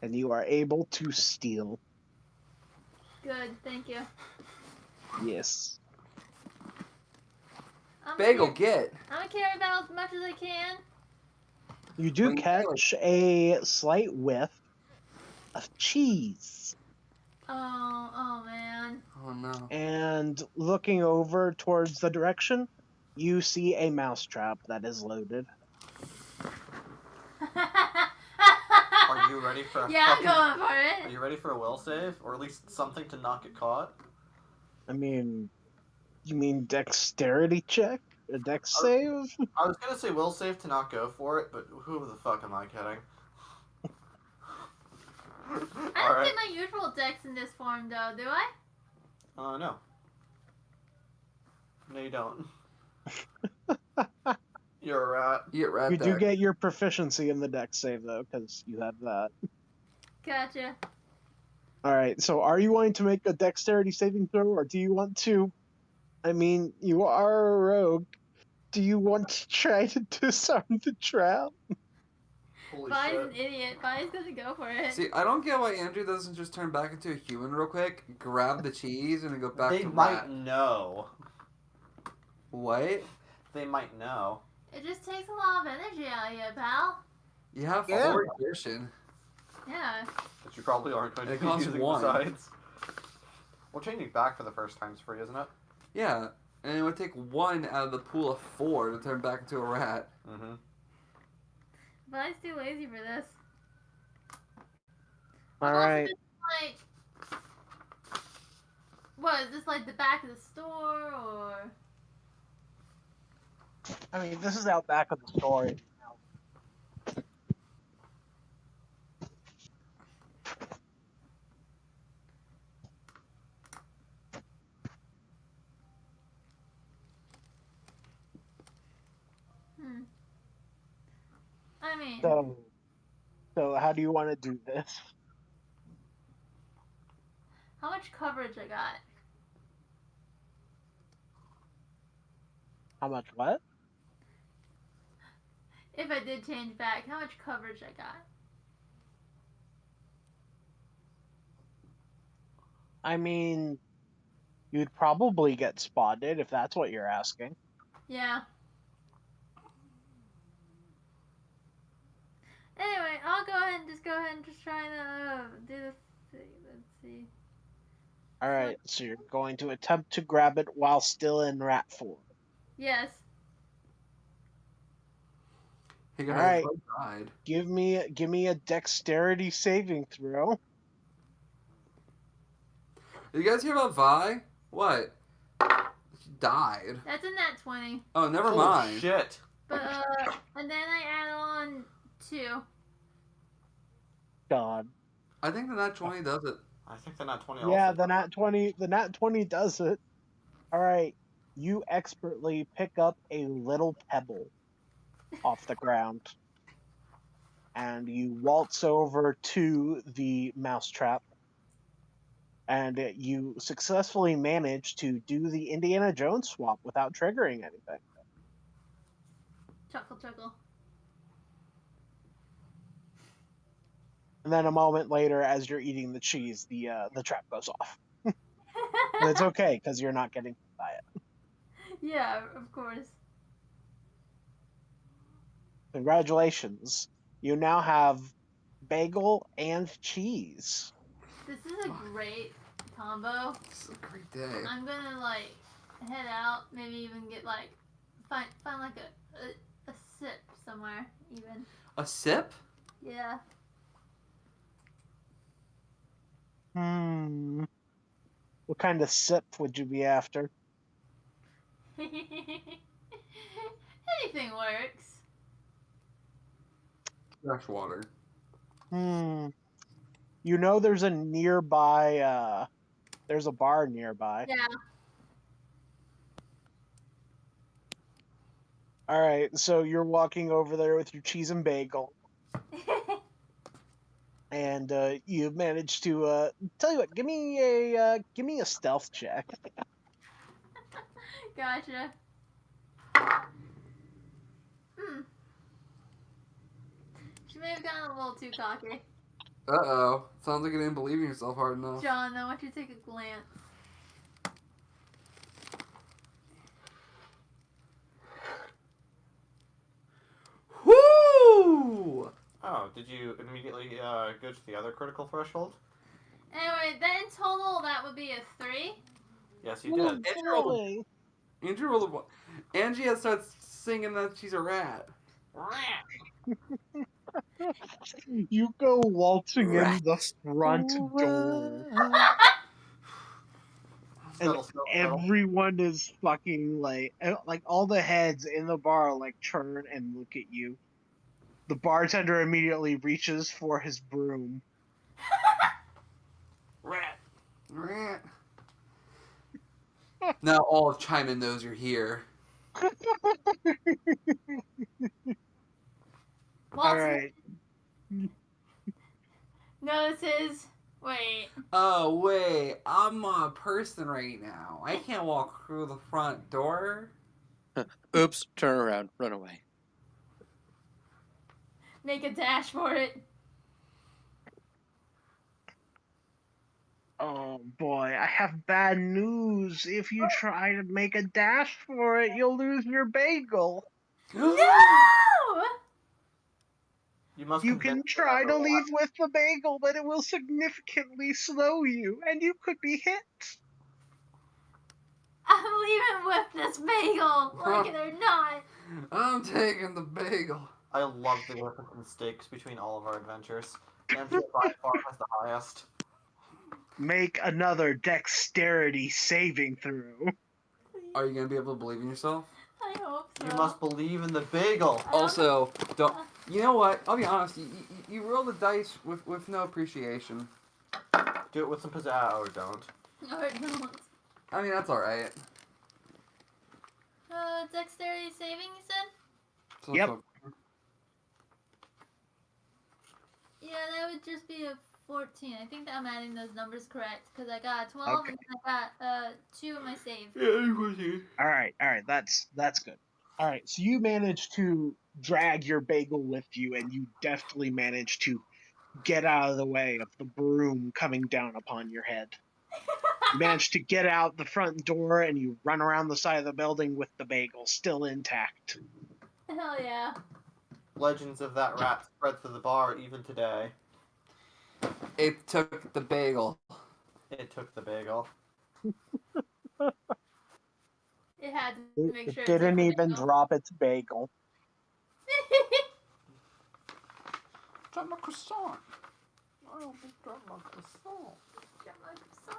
And you are able to steal. Good, thank you. Yes. Bagel, get! I'm gonna carry about as much as I can. You do Wait, catch a slight whiff of cheese. Oh man. Oh no. And looking over towards the direction, you see a mousetrap that is loaded. Are you ready for a Yeah, I'm fucking... going for Are it. you ready for a will save? Or at least something to not get caught? I mean, you mean dexterity check? A dex save? I was gonna say will save to not go for it, but who the fuck am I kidding? I don't Alright. get my usual dex in this form though, do I? No. No, you don't. You're a rat. You get rat You do deck. get your proficiency in the dex save, though, because you have that. Gotcha. Alright, so are you wanting to make a dexterity saving throw, or do you want to... I mean, you are a rogue. Do you want to try to disarm the trap? Holy Vi's shit. an idiot. Vi's gonna go for it. See, I don't get why Andrew doesn't just turn back into a human real quick, grab the cheese, and then go back They to might rat. know. What? They might know. It just takes a lot of energy out of you, pal. You have Yeah. 4 attrition. Yeah. That you probably aren't going to It be costs using 1. besides. Well, changing back for the first time's free, isn't it? Yeah, and it would take 1 out of the pool of 4 to turn back into a rat. Mm-hmm. Vi's too lazy for this. Alright. Like, what is this, like the back of the store, or? I mean, this is out back of the story. I mean, So how do you want to do this? how much coverage I got? How much what? If I did change back, how much coverage I got? I mean, you'd probably get spotted if that's what you're asking. Yeah. Anyway, I'll go ahead and just try to do this thing. Let's see. Alright, so you're going to attempt to grab it while still in rat form. Yes. He All right. died. Give me a dexterity saving throw. Did you guys hear about Vi? What? She died. That's a nat 20. Oh, never Holy mind. shit. But, and then I add on 2. God. I think the nat 20 does it. I think they're not 20 Yeah, also. the nat 20 does it. Alright. You expertly pick up a little pebble off the ground, and you waltz over to the mousetrap, and you successfully manage to do the Indiana Jones swap without triggering anything. Chuckle, chuckle. And then a moment later, as you're eating the cheese, the trap goes off. But it's okay because you're not getting hit by it. Yeah, of course. Congratulations! You now have bagel and cheese. This is a great combo. This is a great day. I'm gonna like head out, maybe even get like find like a sip somewhere even. A sip? Yeah. What kind of sip would you be after? Anything works. Fresh water. You know there's a nearby there's a bar nearby. Yeah. Alright, so you're walking over there with your cheese and bagel, and you manage to tell you what, give me a stealth check. Gotcha. She may have gotten a little too cocky. Uh-oh. Sounds like you didn't believe in yourself hard enough. John, I want you to take a glance. Woo! Oh, did you immediately go to the other critical threshold? Anyway, then in total that would be a 3. Yes, you did. Andrew rolled a one. Angie starts singing that she's a rat. You go waltzing in the front door. And Scuttle. everyone is fucking like all the heads in the bar like turn and look at you. The bartender immediately reaches for his broom. Rat. Rat. Now all of China knows you're here. Alright. Notices. Wait. Oh, wait. I'm a person right now. I can't walk through the front door. Oops, turn around, run away. Make a dash for it. Oh boy, I have bad news. If you try to make a dash for it, you'll lose your bagel. No! You can try to leave with the bagel, but it will significantly slow you, and you could be hit. I'm leaving with this bagel, like it or not. I'm taking the bagel. I love the difference in stakes between all of our adventures. Andrew by far has the highest. Make another dexterity saving throw. Are you going to be able to believe in yourself? I hope so. You must believe in the bagel. Also, don't. You know what? I'll be honest. You roll the dice with no appreciation. Do it with some pizzazz or don't. Or don't. I mean, that's alright. Dexterity saving, you said? So, Yep. Yeah, that would just be a 14. I think that I'm adding those numbers correct, because I got 12 Okay. and I got 2 in my save. Alright, that's good. Alright, so you manage to drag your bagel with you, and you deftly manage to get out of the way of the broom coming down upon your head. You manage to get out the front door, and you run around the side of the building with the bagel still intact. Hell yeah. Legends of that rat spread through the bar even today. It took the bagel. It took the bagel. It had to make sure It didn't took the even bagel. drop its bagel. Drop my croissant.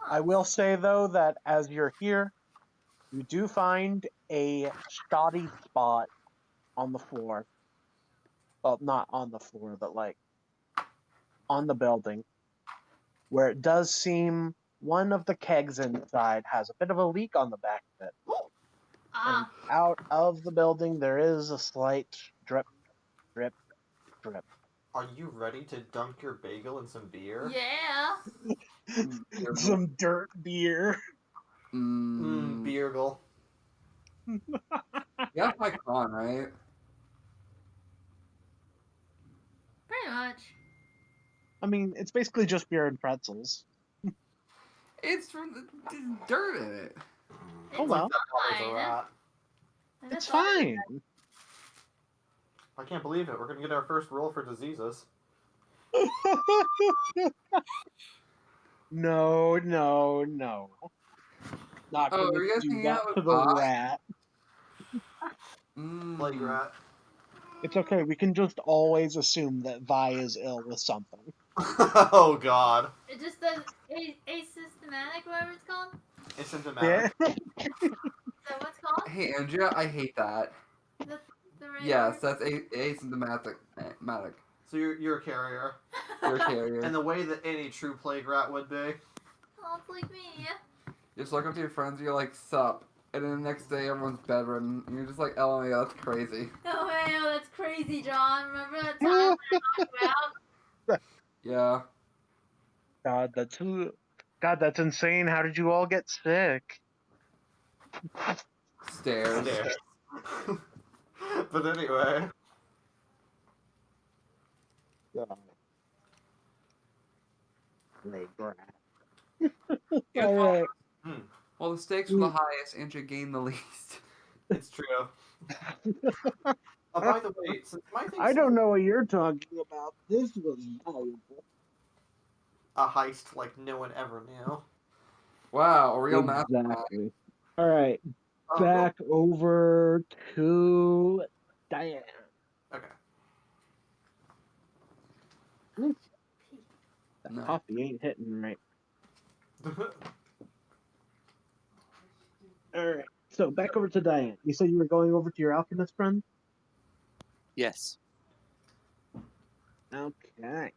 I will say, though, that as you're here, you do find a shoddy spot on the floor. Well, not on the floor, but like on the building, where it does seem one of the kegs inside has a bit of a leak on the back of it. out of the building, there is a slight drip, drip, drip. Are you ready to dunk your bagel in some beer? Yeah. Some dirt beer. Beergle. Yeah, my con, right? Pretty much. I mean, it's basically just beer and pretzels. It's from there's dirt in it. It's Oh well, That covers a fine. rat. And it's that's all- fine. I can't believe it. We're gonna get our first roll for diseases. No, no, no. Not Oh, gonna are you guys do hanging that out with to the Vi? rat. Plague rat. It's okay. We can just always assume that Vi is ill with something. Oh god. It just does asystematic, whatever it's called. Asymptomatic. Yeah. Is that what's called? Hey, Andrea, I hate that. The right Yes, word? that's asymptomatic. So you're a carrier. You're a carrier. In the way that any true plague rat would be. Oh, it's like me. Just look up to your friends, you're like, sup. And then the next day, everyone's bedridden. And you're just like, LMAO, that's crazy. Oh man, that's crazy, John. Remember that time when I knocked you out? Yeah. God, that's insane. How did you all get sick? Stairs. Stairs. But anyway. Plague rat. Yeah. All right. Well, the stakes were the highest, Andrea gained the least. It's true. Oh, by the way, since my thing's I don't know what you're talking about. This was valuable. a heist like no one ever knew. Wow, a real mastermind. Exactly. All right. Oh, Back over to Diane. Okay. That No. coffee ain't hitting right. All right. So back over to Diane. You said you were going over to your alchemist friend? Yes. Okay.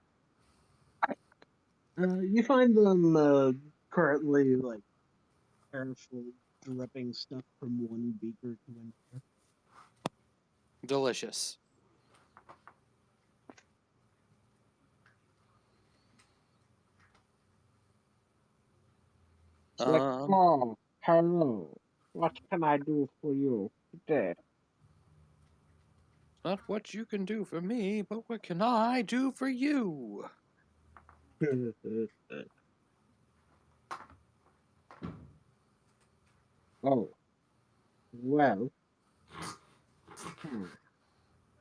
You find them currently like careful dripping stuff from one beaker to another. Delicious. Like, oh, hello. What can I do for you today? Not what you can do for me, but what can I do for you? Oh, well.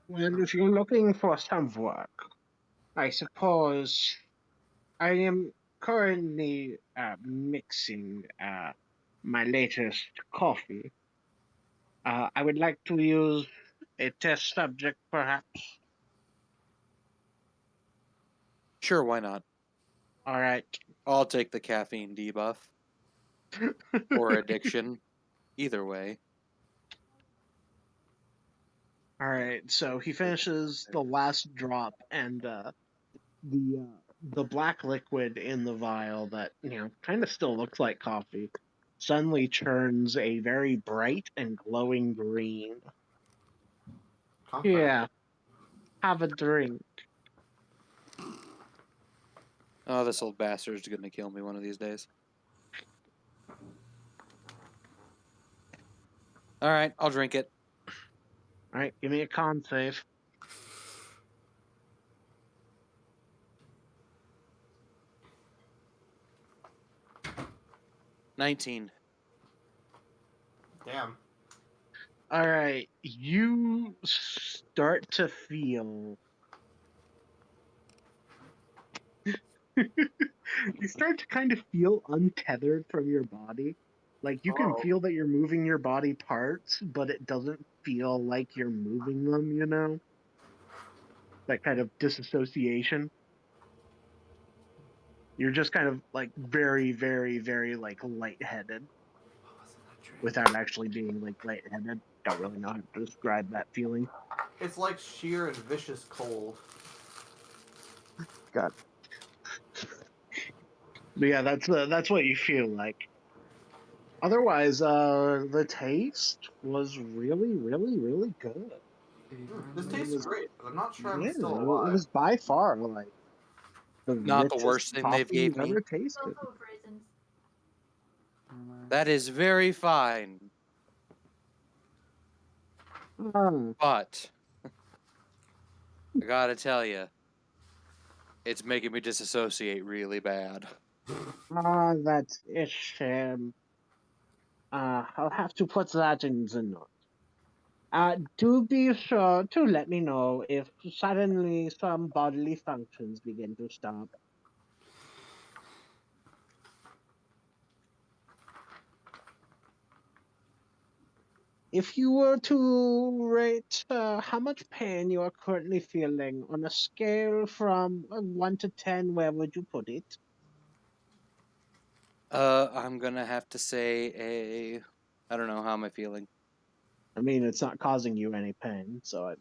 Well, if you're looking for some work, I suppose I am currently mixing my latest coffee. I would like to use a test subject, perhaps. Sure, why not? All right. I'll take the caffeine debuff. Or addiction. Either way. All right. So he finishes the last drop, and the black liquid in the vial that kind of still looks like coffee suddenly turns a very bright and glowing green. Comfort. Yeah. Have a drink. Oh, this old bastard's gonna kill me one of these days. Alright, I'll drink it. All right. Give me a con save. $19. Damn. All right. You start to feel. You start to kind of feel untethered from your body. Like you can Oh. feel that you're moving your body parts, but it doesn't feel like you're moving them, That kind of disassociation. You're just kind of like very, very, very like lightheaded without actually being like lightheaded. Don't really know how to describe that feeling. It's like sheer and vicious cold. God. But yeah, that's what you feel like. Otherwise, the taste was really, really, really good. This It tastes was, great, but I'm not sure I'm yeah, still it alive. was by far like the Not the richest worst thing they've coffee gave you've me. ever So tasted. full of raisins. That is very fine, Ah, but I gotta tell you, it's making me disassociate really bad. that's a shame. I'll have to put that in the note. Do be sure to let me know if suddenly some bodily functions begin to stop. If you were to rate how much pain you are currently feeling on a scale from 1 to 10, where would you put it? I'm gonna have to say I don't know, how am I feeling? I mean, it's not causing you any pain, so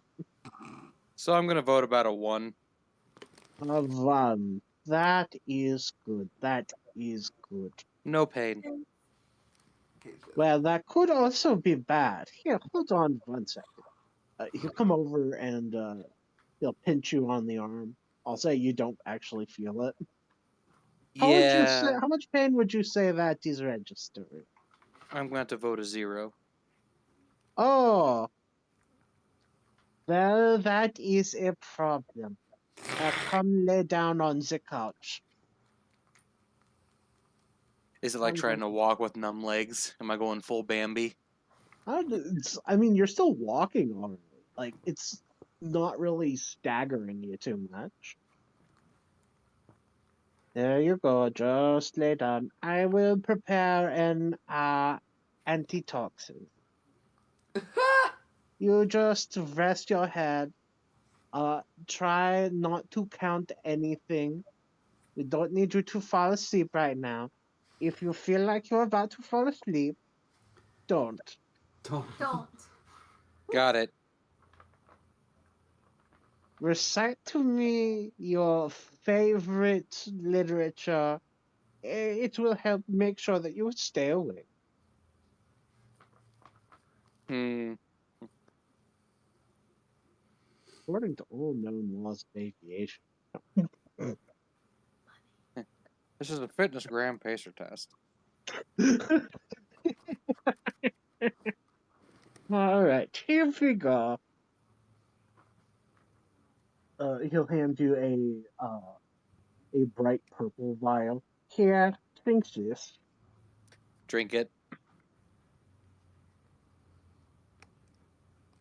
So I'm gonna vote about a 1. a 1. That is good. That is good. No pain. Well, that could also be bad. Here, hold on 1 second. He'll come over and he'll pinch you on the arm. I'll say you don't actually feel it. How would you say? Yeah, How much pain would you say that is registering? I'm gonna have to vote a 0. Oh, well, that is a problem. Come lay down on the couch. Is it like trying to walk with numb legs? Am I going full Bambi? I mean, you're still walking already. Like, it's not really staggering you too much. There you go. Just lay down. I will prepare an antitoxin. You just rest your head. Try not to count anything. We don't need you to fall asleep right now. If you feel like you're about to fall asleep, don't. Don't. Got it. Recite to me your favorite literature. It will help make sure that you stay awake. Hmm. According to all known laws of aviation. This is a fitness gram pacer test. All right, here we go. He'll hand you a bright purple vial. Here, drink this. Drink it.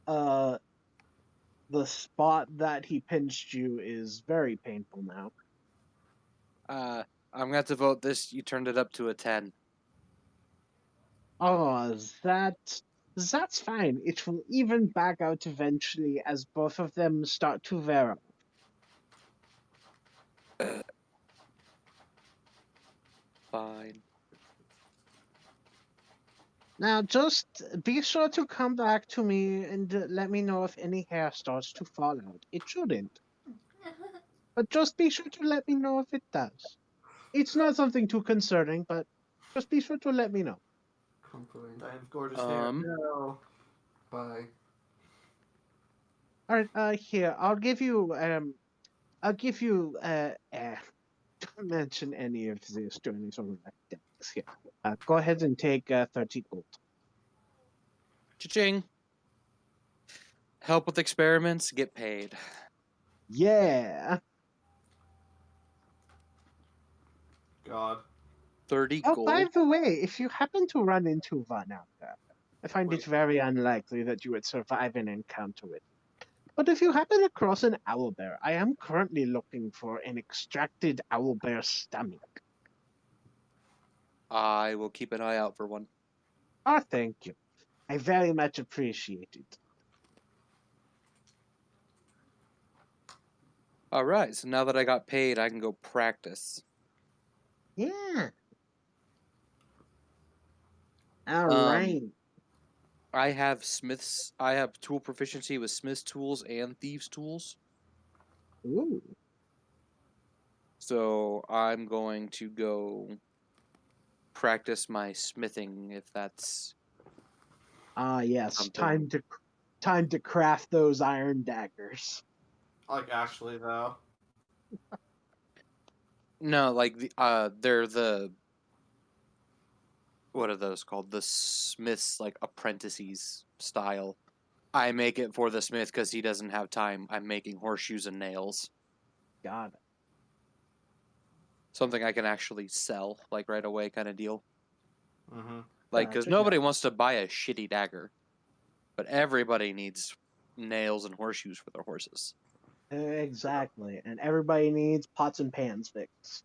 Uh, the spot that he pinched you is very painful now. I'm gonna have to vote this. You turned it up to a 10. Oh, that's fine. It will even back out eventually as both of them start to wear off. Fine. Now, just be sure to come back to me and let me know if any hair starts to fall out. It shouldn't, but just be sure to let me know if it does. It's not something too concerning, but just be sure to let me know. Comforting. Diane's gorgeous hair. No. Bye. All right, here, I'll give you, don't mention any of this to any sort of like decks here. Go ahead and take 30 gold. Cha-ching. Help with experiments, get paid. Yeah. God. 30 Oh, gold. by the way, if you happen to run into one out there, I find Wait. it very unlikely that you would survive an encounter with. But if you happen across an owlbear, I am currently looking for an extracted owlbear stomach. I will keep an eye out for one. Oh, thank you. I very much appreciate it. All right, so now that I got paid, I can go practice. Yeah. All Um, right. I have tool proficiency with Smith's tools and Thieves' tools. Ooh. So I'm going to go practice my smithing if that's Ah, yes. something. Time to craft those iron daggers. Like, actually, though. No, like they're the what are those called? The smith's like apprentices style. I make it for the smith because he doesn't have time. I'm making horseshoes and nails. Got it. Something I can actually sell, like right away, kind of deal. Mm-hmm. Like, because Gotcha, nobody gotcha. wants to buy a shitty dagger, but everybody needs nails and horseshoes for their horses. Exactly. And everybody needs pots and pans fixed.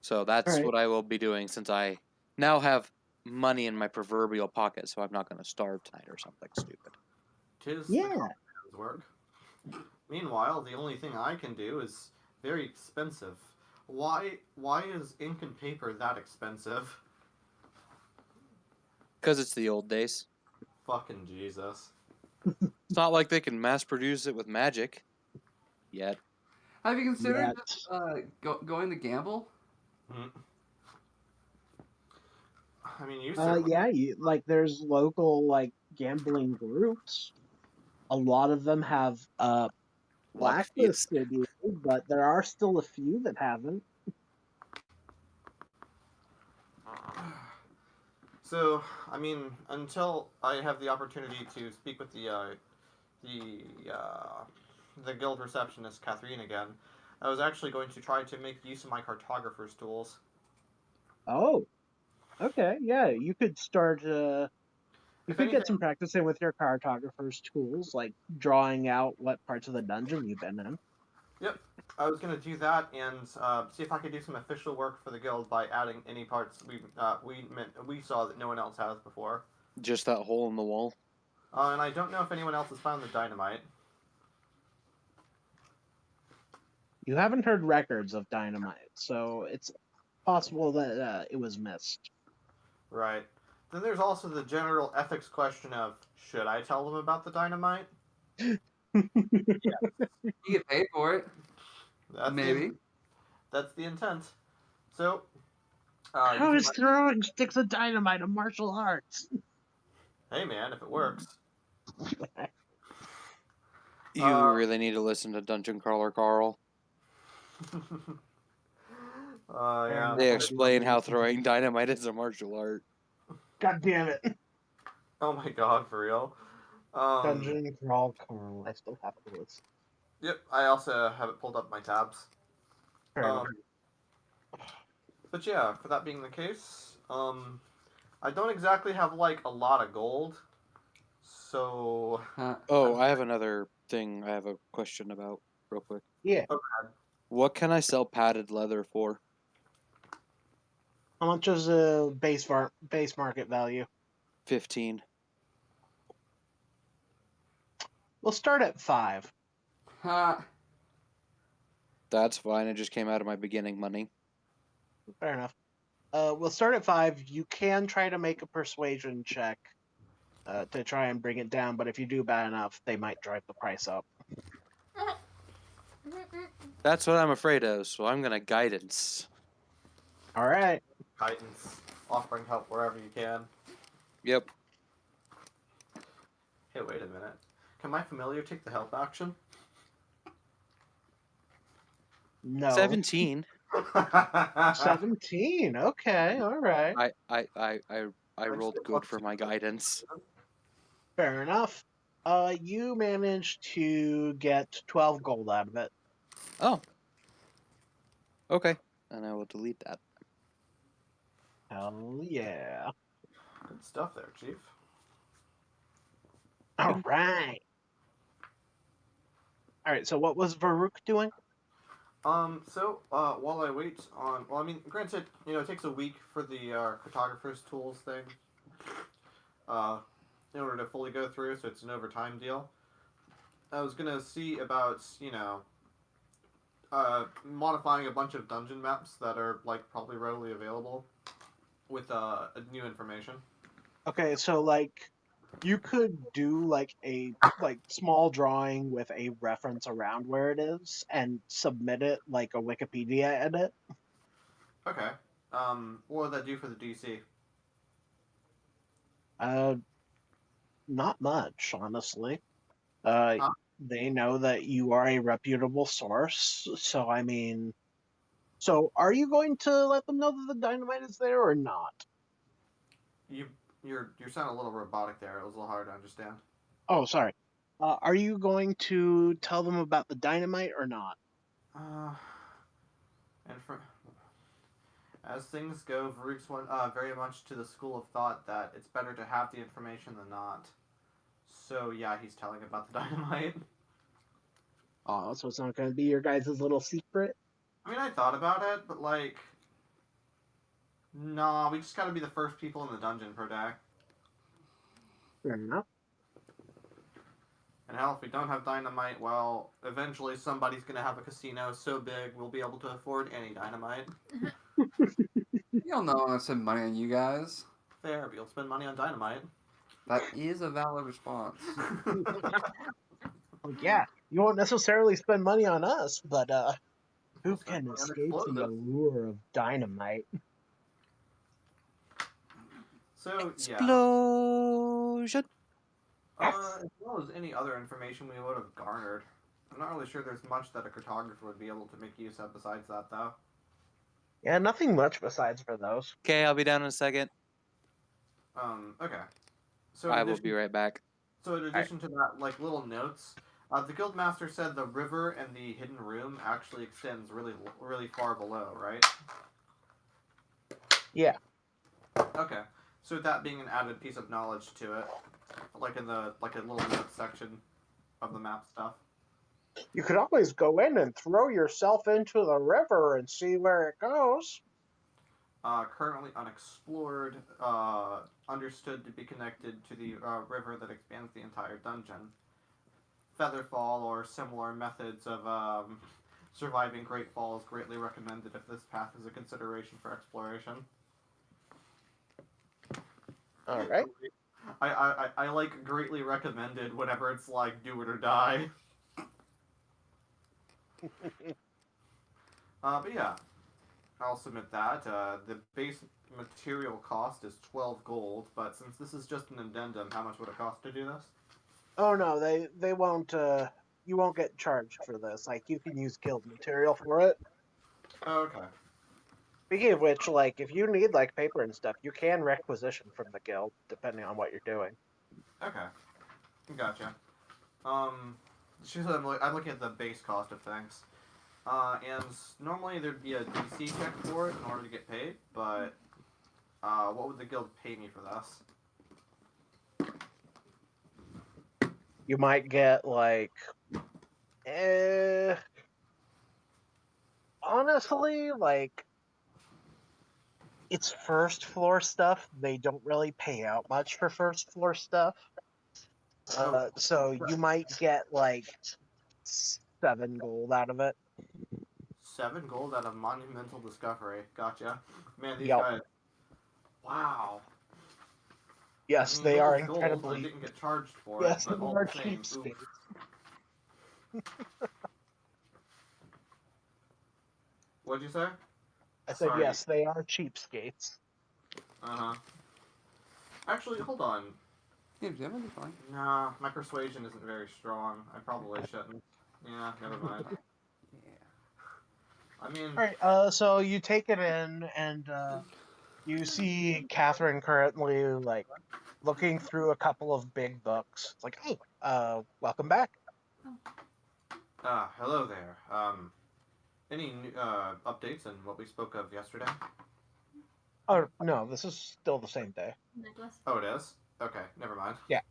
So that's Alright. what I will be doing since I now have money in my proverbial pocket, so I'm not going to starve tonight or something stupid. Tis the Yeah. man's work. Meanwhile, the only thing I can do is very expensive. Why is ink and paper that expensive? Because it's the old days. Fucking Jesus. It's not like they can mass produce it with magic yet. Have you considered Yet. just, going to gamble? Mm. I mean, you certainly. Yeah, like there's local like gambling groups. A lot of them have Luck feeds. blacklisted you, but there are still a few that haven't. So, I mean, until I have the opportunity to speak with the the guild receptionist Catherine again, I was actually going to try to make use of my cartographer's tools. Oh, okay, yeah, you could start. You If could anything, get some practice in with your cartographer's tools, like drawing out what parts of the dungeon you've been in. yep, I was going to do that and see if I could do some official work for the guild by adding any parts we saw that no one else has before. Just that hole in the wall. And I don't know if anyone else has found the dynamite. You haven't heard records of dynamite, so it's possible that it was missed. Right. Then there's also the general ethics question of, should I tell them about the dynamite? You get paid for it. That's Maybe. That's the intent. So, How is throwing sticks of dynamite a martial arts? hey man, if it works. You really need to listen to Dungeon Crawler Carl. Yeah. They explain how throwing dynamite is a martial art. God damn it. Oh my god, for real. Dungeon Crawl Carl. I still have to listen. Yep, I also have it pulled up my tabs. Fair enough. But yeah, for that being the case, I don't exactly have like a lot of gold, so. Oh, I have another thing I have a question about real quick. Yeah. What can I sell padded leather for? How much is the base market value? 15. We'll start at 5. That's fine. It just came out of my beginning money. Fair enough. We'll start at 5. You can try to make a persuasion check to try and bring it down, but if you do bad enough, they might drive the price up. That's what I'm afraid of, so I'm going to guidance. All right. Guidance, offering help wherever you can. Yep. Hey, wait a minute. Can my familiar take the help action? No. 17. 17. Okay. All right. I rolled good for my guidance. Fair enough. You managed to get 12 gold out of it. Oh. Okay. And I will delete that. Hell yeah. Good stuff there, Chief. All right. All right. So what was Varuk doing? So, while I wait on, well, I mean, granted, it takes a week for the cartographer's tools thing, in order to fully go through, so it's an overtime deal. I was gonna see about, modifying a bunch of dungeon maps that are, like, probably readily available with, new information. Okay, so like you could do like a small drawing with a reference around where it is and submit it like a Wikipedia edit. Okay. What would that do for the DC? Not much, honestly. Uh, Huh? they know that you are a reputable source, so I mean, so are you going to let them know that the dynamite is there or not? You you sound a little robotic there. It was a little hard to understand. Oh, sorry. Are you going to tell them about the dynamite or not? Uh, and for as things go, Varuk's one very much to the school of thought that it's better to have the information than not. So yeah, he's telling about the dynamite. Oh, so it's not going to be your guys' little secret? I mean, I thought about it, but like, nah, we just gotta be the first people in the dungeon per day. Fair enough. And hell, if we don't have dynamite, well, eventually somebody's gonna have a casino so big we'll be able to afford any dynamite. Y'all know I'm gonna spend money on you guys. Fair, but you'll spend money on dynamite. That is a valid response. Like, yeah, you won't necessarily spend money on us, but who We'll spend can money on escape the explosives. allure of dynamite? So yeah, Explosion. as well as any other information we would have garnered. I'm not really sure there's much that a cartographer would be able to make use of besides that, though. Yeah, nothing much besides for those. Okay, I'll be down in a second. Okay. So I will be right back. So in addition to that, like little notes, the guildmaster said the river and the hidden room actually extends really far below, right? Yeah. Okay. So with that being an added piece of knowledge to it, like in the like a little note section of the map stuff. You could always go in and throw yourself into the river and see where it goes. Currently unexplored, understood to be connected to the river that expands the entire dungeon. Featherfall or similar methods of surviving Great Fall is greatly recommended if this path is a consideration for exploration. All right. I like greatly recommended whenever it's like do it or die. But yeah, I'll submit that. The base material cost is 12 gold, but since this is just an addendum, how much would it cost to do this? Oh no, they won't. You won't get charged for this. Like you can use guild material for it. Okay. Speaking of which, like if you need like paper and stuff, you can requisition from the guild depending on what you're doing. Okay. Gotcha. She's I'm looking at the base cost of things. And normally there'd be a DC check for it in order to get paid, but what would the guild pay me for this? You might get like, honestly, like it's first floor stuff. They don't really pay out much for first floor stuff. So you might get like 7 gold out of it. 7 gold out of monumental discovery. Gotcha. Man, these Yep. guys. Wow. Yes, I mean, they gold are is gold. I incredibly. didn't get charged for Yes, it, but they all are the same. cheapskates. What'd you say? I said Sorry. yes, they are cheapskates. Uh-huh. Actually, hold on. Yeah, that would be fine. Nah, my persuasion isn't very strong. I probably shouldn't. Yeah, never mind. Yeah. I mean, All right. So you take it in, and you see Catherine currently like looking through a couple of big books. It's like, oh, welcome back. hello there. Any new, updates on what we spoke of yesterday? Oh no, this is still the same day. Necklace. Oh, it is? Okay, never mind. Yeah,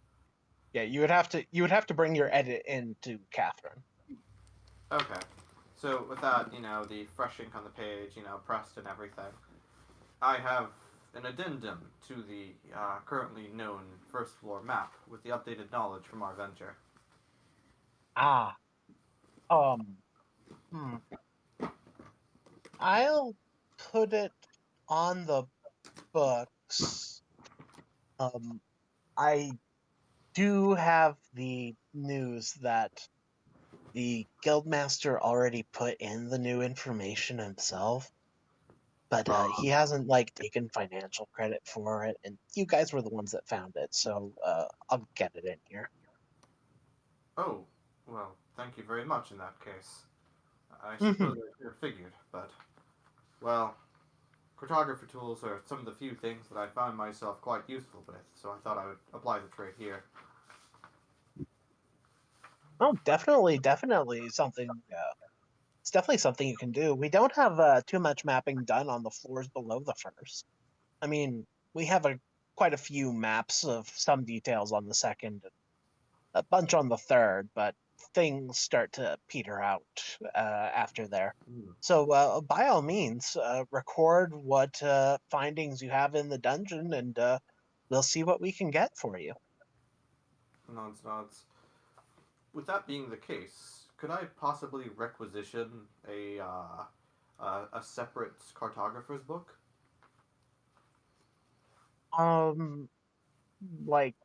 you would have to bring your edit in to Catherine. Okay. So with that, the fresh ink on the page, pressed and everything, I have an addendum to the currently known first floor map with the updated knowledge from our venture. Ah. I'll put it on the books. I do have the news that the guildmaster already put in the new information himself. But he hasn't like taken financial credit for it, and you guys were the ones that found it, so I'll get it in here. Oh, well, thank you very much in that case. I Mhm. suppose I figured, but, well, cartography tools are some of the few things that I find myself quite useful with, so I thought I would apply the trade here. Oh, definitely something. It's definitely something you can do. We don't have too much mapping done on the floors below the first. I mean, we have quite a few maps of some details on the second, a bunch on the third, but things start to peter out after there. So by all means, record what findings you have in the dungeon, and we'll see what we can get for you. Nods. With that being the case, could I possibly requisition a separate cartographer's book? Like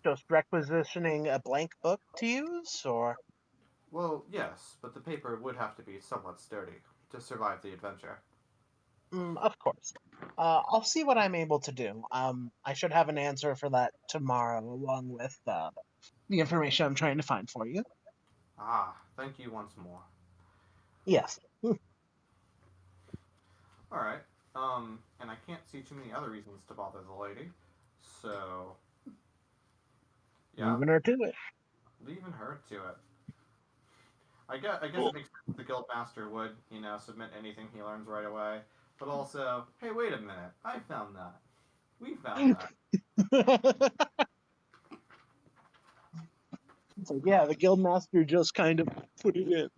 just requisitioning a blank book to use, or Well, yes, but the paper would have to be somewhat sturdy to survive the adventure. Of course. I'll see what I'm able to do. I should have an answer for that tomorrow, along with the information I'm trying to find for you. Ah, thank you once more. Yes. Alright, and I can't see too many other reasons to bother the lady, so... Yeah, Leaving her to it. leaving her to it. I guess it makes sense the guildmaster would, submit anything he learns right away. But also, hey, wait a minute, I found that. We found that. It's like, yeah, the guildmaster just kind of put it in.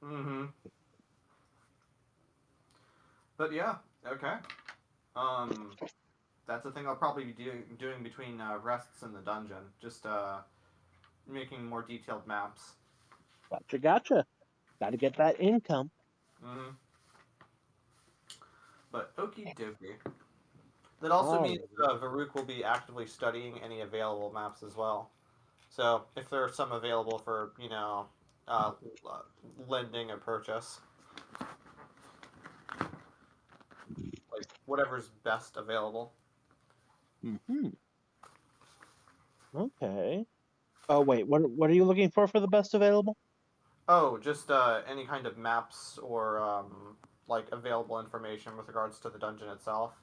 Mm-hmm. But yeah, okay. That's the thing I'll probably be doing between rests in the dungeon. Just making more detailed maps. Gotcha. Gotta get that income. Mm-hmm. But okie dokie. That also means Varuk will be actively studying any available maps as well. So if there are some available for, lending or purchase, like whatever's best available. Mm-hmm. Okay. Oh wait, what are you looking for the best available? Oh, just any kind of maps or like available information with regards to the dungeon itself.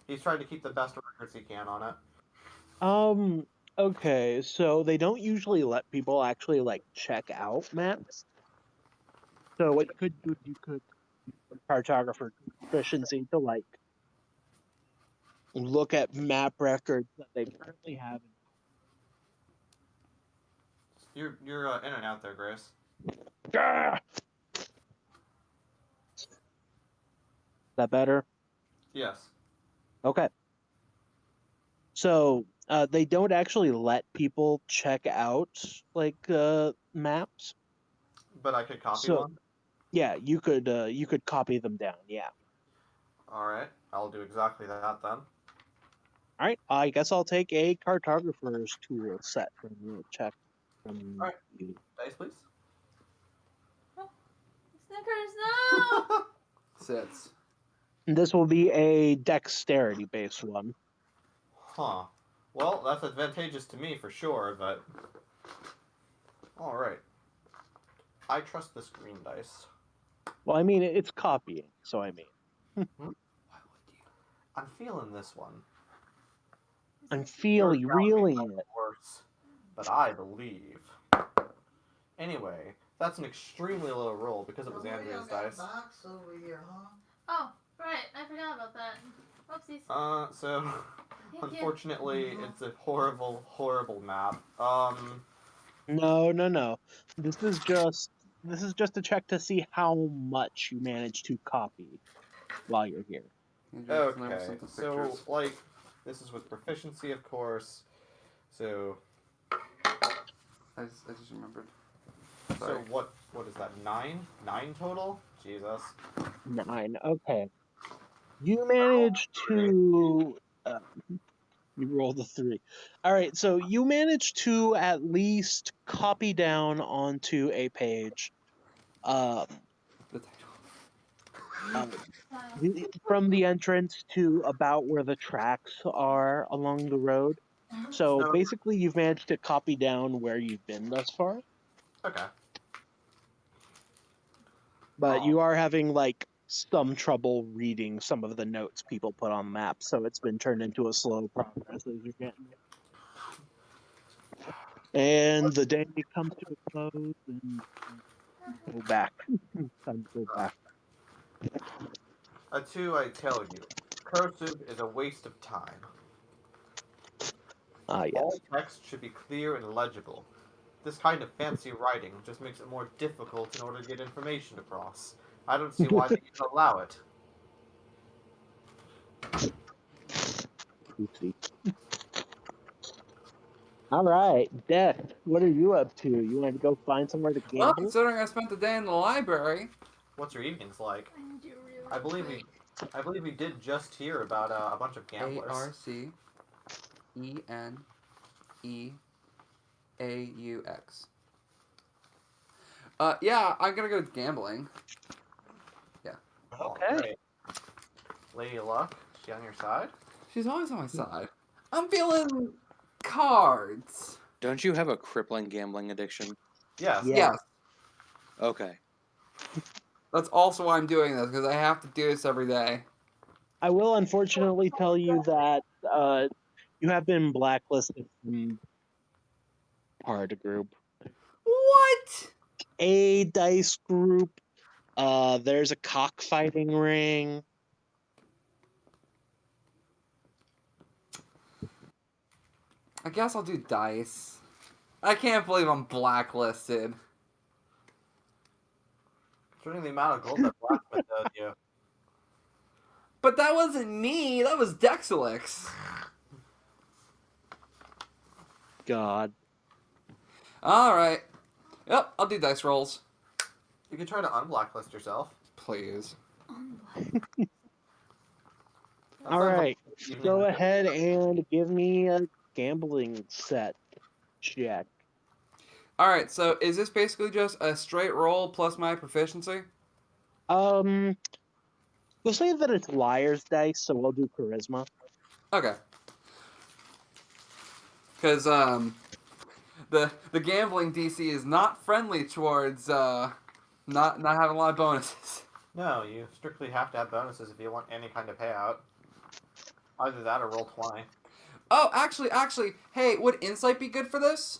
He's trying to keep the best records he can on it. Okay, so they don't usually let people actually like check out maps. So what you could do, you could cartographer proficiency to like look at map records that they currently have. You're in and out there, Grace. Ah! Is that better? Yes. Okay. So they don't actually let people check out like maps. But I could copy So one. yeah, you could copy them down. Yeah. All right, I'll do exactly that then. All right. I guess I'll take a cartographer's tool set from you. Check from All right. you. Dice, please. Snickers, no! Sits. And this will be a dexterity based one. Huh. Well, that's advantageous to me for sure, but... Alright. I trust this green dice. Well, I mean it's copying, so I mean. Why would you? I'm feeling this one. I'm feeling reeling it. Worse, but I believe. Anyway, that's an extremely low roll because it was Andrea's dice. Box over here, huh? Oh, right. I forgot about that. Whoopsies. So unfortunately, it's a horrible, horrible map. No. This is just a check to see how much you manage to copy while you're here. Okay, so like this is with proficiency, of course. So I just remembered. So what is that? 9 total? Jesus. 9. Okay. You managed to. You rolled a 3. All right. So you managed to at least copy down onto a page. The title. From the entrance to about where the tracks are along the road. So So, basically, you've managed to copy down where you've been thus far, okay. but Oh. you are having like some trouble reading some of the notes people put on maps. So it's been turned into a slow progress as you're getting it. And the day comes to a close, and go back. Time to go back. Two, I tell you, cursive is a waste of time. Ah, yes. All text should be clear and legible. This kind of fancy writing just makes it more difficult in order to get information across. I don't see why they even allow it. Oopsie. All right, Death. What are you up to? You want to go find somewhere to Well, gamble? considering I spent the day in the library. What's your evenings like? I need you really I believe we, quick. I believe we did just hear about a bunch of gamblers. ARCENEAUX. Yeah, I'm gonna go gambling. Okay. Great. Lady Luck, is she on your side? She's always on my side. I'm feeling cards. Don't you have a crippling gambling addiction? Yes. Yeah. Yes. Okay. That's also why I'm doing this, because I have to do this every day. I will unfortunately tell you that you have been blacklisted from part group. What? A dice group. There's a cockfighting ring. I guess I'll do dice. I can't believe I'm blacklisted. Considering the amount of gold that Blacksmith owed you. But that wasn't me. That was Dexelix. God. All right. Yep, I'll do dice rolls. You could try to unblacklist yourself. Please. That All sounds like right. evening Go would- ahead and give me a gambling set check. All right, so is this basically just a straight roll plus my proficiency? We'll say that it's liar's dice, so we'll do charisma. Okay. Because the gambling DC is not friendly towards not having a lot of bonuses. No, you strictly have to have bonuses if you want any kind of payout. Either that or roll 20. Oh, actually, hey, would insight be good for this?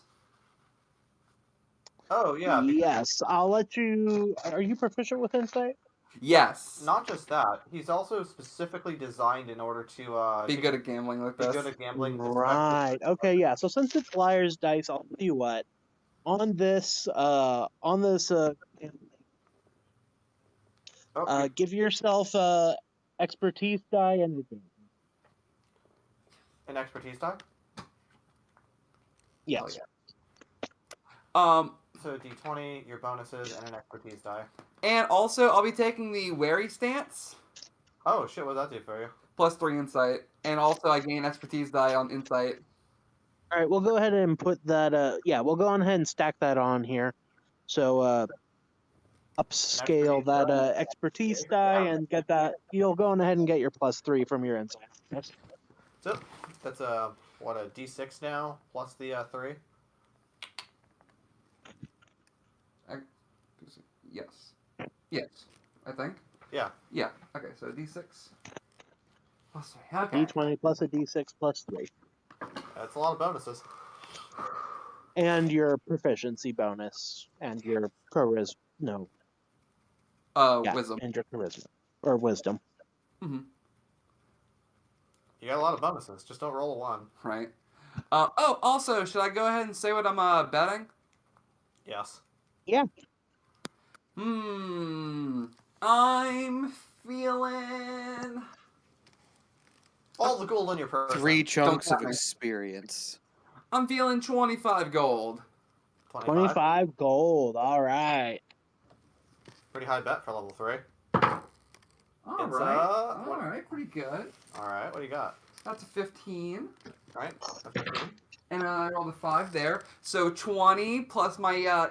Oh, yeah. Because Yes, I'll let you. Are you proficient with insight? Yes. not just that, he's also specifically designed in order to Be good at gambling like be this. good at gambling. Right. Okay. Yeah. So since it's liar's dice, I'll tell you what. On this, Oh, give yourself expertise die and advantage. an expertise die? Yes. So d20, your bonuses, and an expertise die. And also I'll be taking the wary stance Oh shit, what does that do for you? plus 3 insight, and also I gain expertise die on insight. All right. We'll go ahead and put that. Yeah. We'll go on ahead and stack that on here. So upscale Expertise that die? expertise die and get that. You'll go on ahead and get your +3 from your insight. Yes. So that's a d6 now plus the 3. Yes, I think. Yeah. Yeah. Okay, so d6 plus 3. Okay. D20 plus a D6 plus 3. That's a lot of bonuses. And your proficiency bonus and your charisma. No. Yeah, Wisdom. and your charisma. Or wisdom. Mm-hmm. You got a lot of bonuses. Just don't roll a 1. Right. Oh, also, should I go ahead and say what I'm betting? Yes. Yeah. I'm feeling. All the gold on your person. 3 chunks count of me. experience. I'm feeling 25 gold. 25 gold. All right. Pretty high bet for level 3. All It's, right. uh, All right, pretty good. Alright, what do you got? That's a 15. Alright, a 15. And I rolled a 5 there. So 20 plus my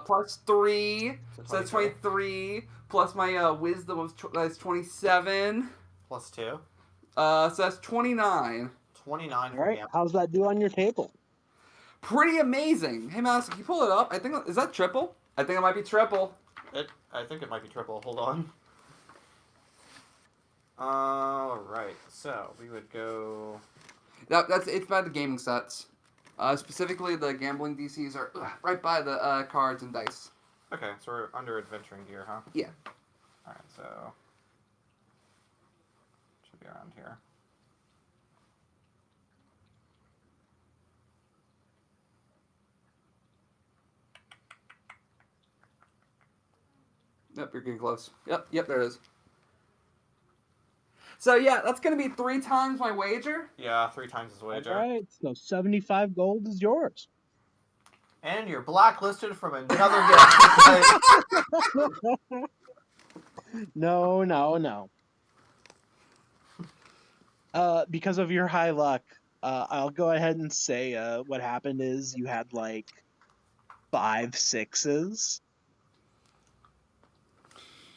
plus 3. So that's 23. Plus my wisdom of that's 27. Plus 2. So that's 29. 29 All for right, Gambling. how's that do on your table? Pretty amazing. Hey, Mouse, can you pull it up? I think is that triple? I think it might be triple. I think it might be triple. Hold on. Alright, so we would go... It's by the gaming sets. Specifically, the gambling DCs are right by the cards and dice. Okay, so we're under adventuring gear, huh? Yeah. Alright, so... should be around here. Yep, you're getting close. Yep, there it is. So yeah, that's gonna be 3 times my wager. Yeah, 3 times his wager. All right, so 75 gold is yours. And you're blacklisted from another game. No. Because of your high luck, I'll go ahead and say what happened is you had like 5 6s.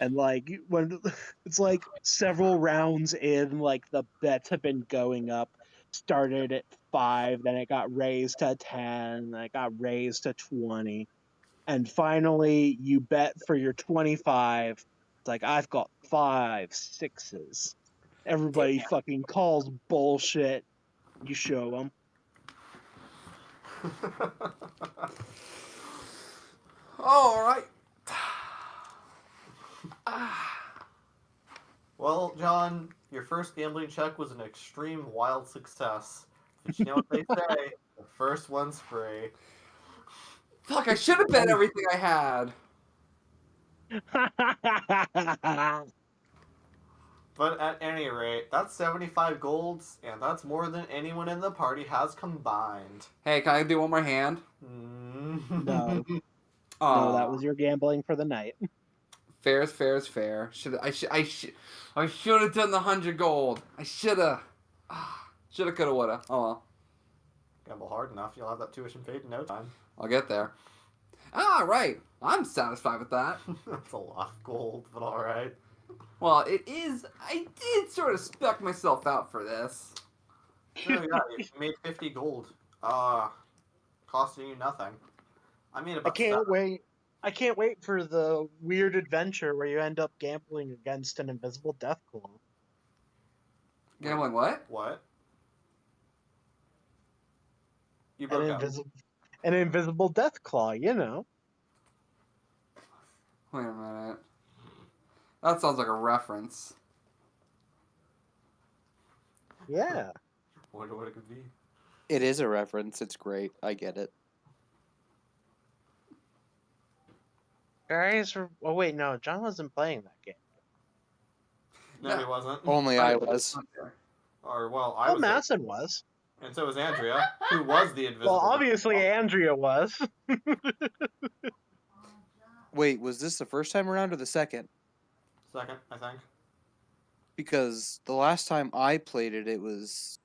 And like when it's like several rounds in, like the bets have been going up. Started at 5, then it got raised to 10, then it got raised to 20, and finally you bet for your 25. It's like, I've got 5 6s. Everybody fucking calls bullshit. You show them. All right. Well, John, your first gambling check was an extreme wild success. But you know what they say? The first one's free. Fuck! I should have bet everything I had. But at any rate, that's 75 golds, and that's more than anyone in the party has combined. Hey, can I do one more hand? No, Aw. that was your gambling for the night. Fair is fair. I should have done the 100 gold. I shoulda. Shoulda, coulda, woulda. Oh well. Gamble hard enough, you'll have that tuition paid in no time. I'll get there. All right. I'm satisfied with that. That's a lot of gold, but alright. Well, it is. I did sort of spec myself out for this. So yeah, you made 50 gold. Costing you nothing. I mean, about I can't wait for the weird adventure where you end up gambling against an invisible death claw. Gambling what? What? You broke up. An invisible death claw, you know. Wait a minute. That sounds like a reference. Yeah. Wonder what it could be. It is a reference. It's great. I get it. Guys, oh wait, no, John wasn't playing that game. No, Yeah. he wasn't. Only I was. Or, well, I Well, was. Madison was. And so was Andrea, who was the invisible. Well, obviously Andrea was. Wait, was this the first time around or the second? Second, I think. Because the last time I played it, it was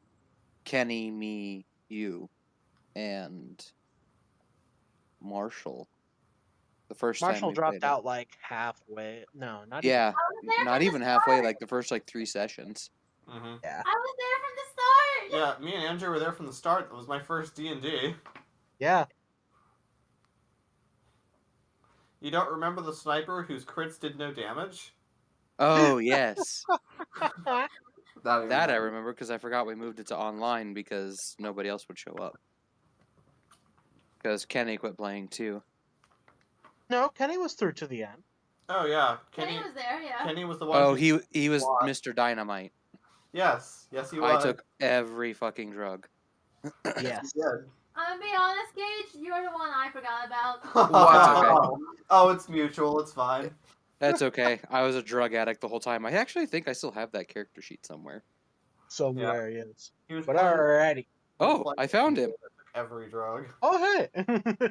Kenny, me, you, and Marshall. The first time Marshall we dropped played it. out like halfway. No, not Yeah, I was there not from even the halfway. start. Like the first 3 sessions. Mm-hmm. even. Yeah. I was there from the start. Yeah, me and Andrew were there from the start. That was my first D&D. Yeah. You don't remember the sniper whose crits did no damage? Oh yes, That that I remember because I forgot we moved it to online because nobody else would show up. Because Kenny quit playing too. No, Kenny was through to the end. Oh yeah, Kenny was there, yeah. Kenny was the one. Oh, who- he was What? Mr. Dynamite. Yes, he I was. took every fucking drug. Yes. He did. I'm gonna be honest, Gage, you're the one I forgot about. Wow. Oh, it's mutual. It's fine. That's okay. I was a drug addict the whole time. I actually think I still have that character sheet somewhere. Somewhere he is. He was But one of the- alrighty. Oh, I found him Every drug. Oh hey.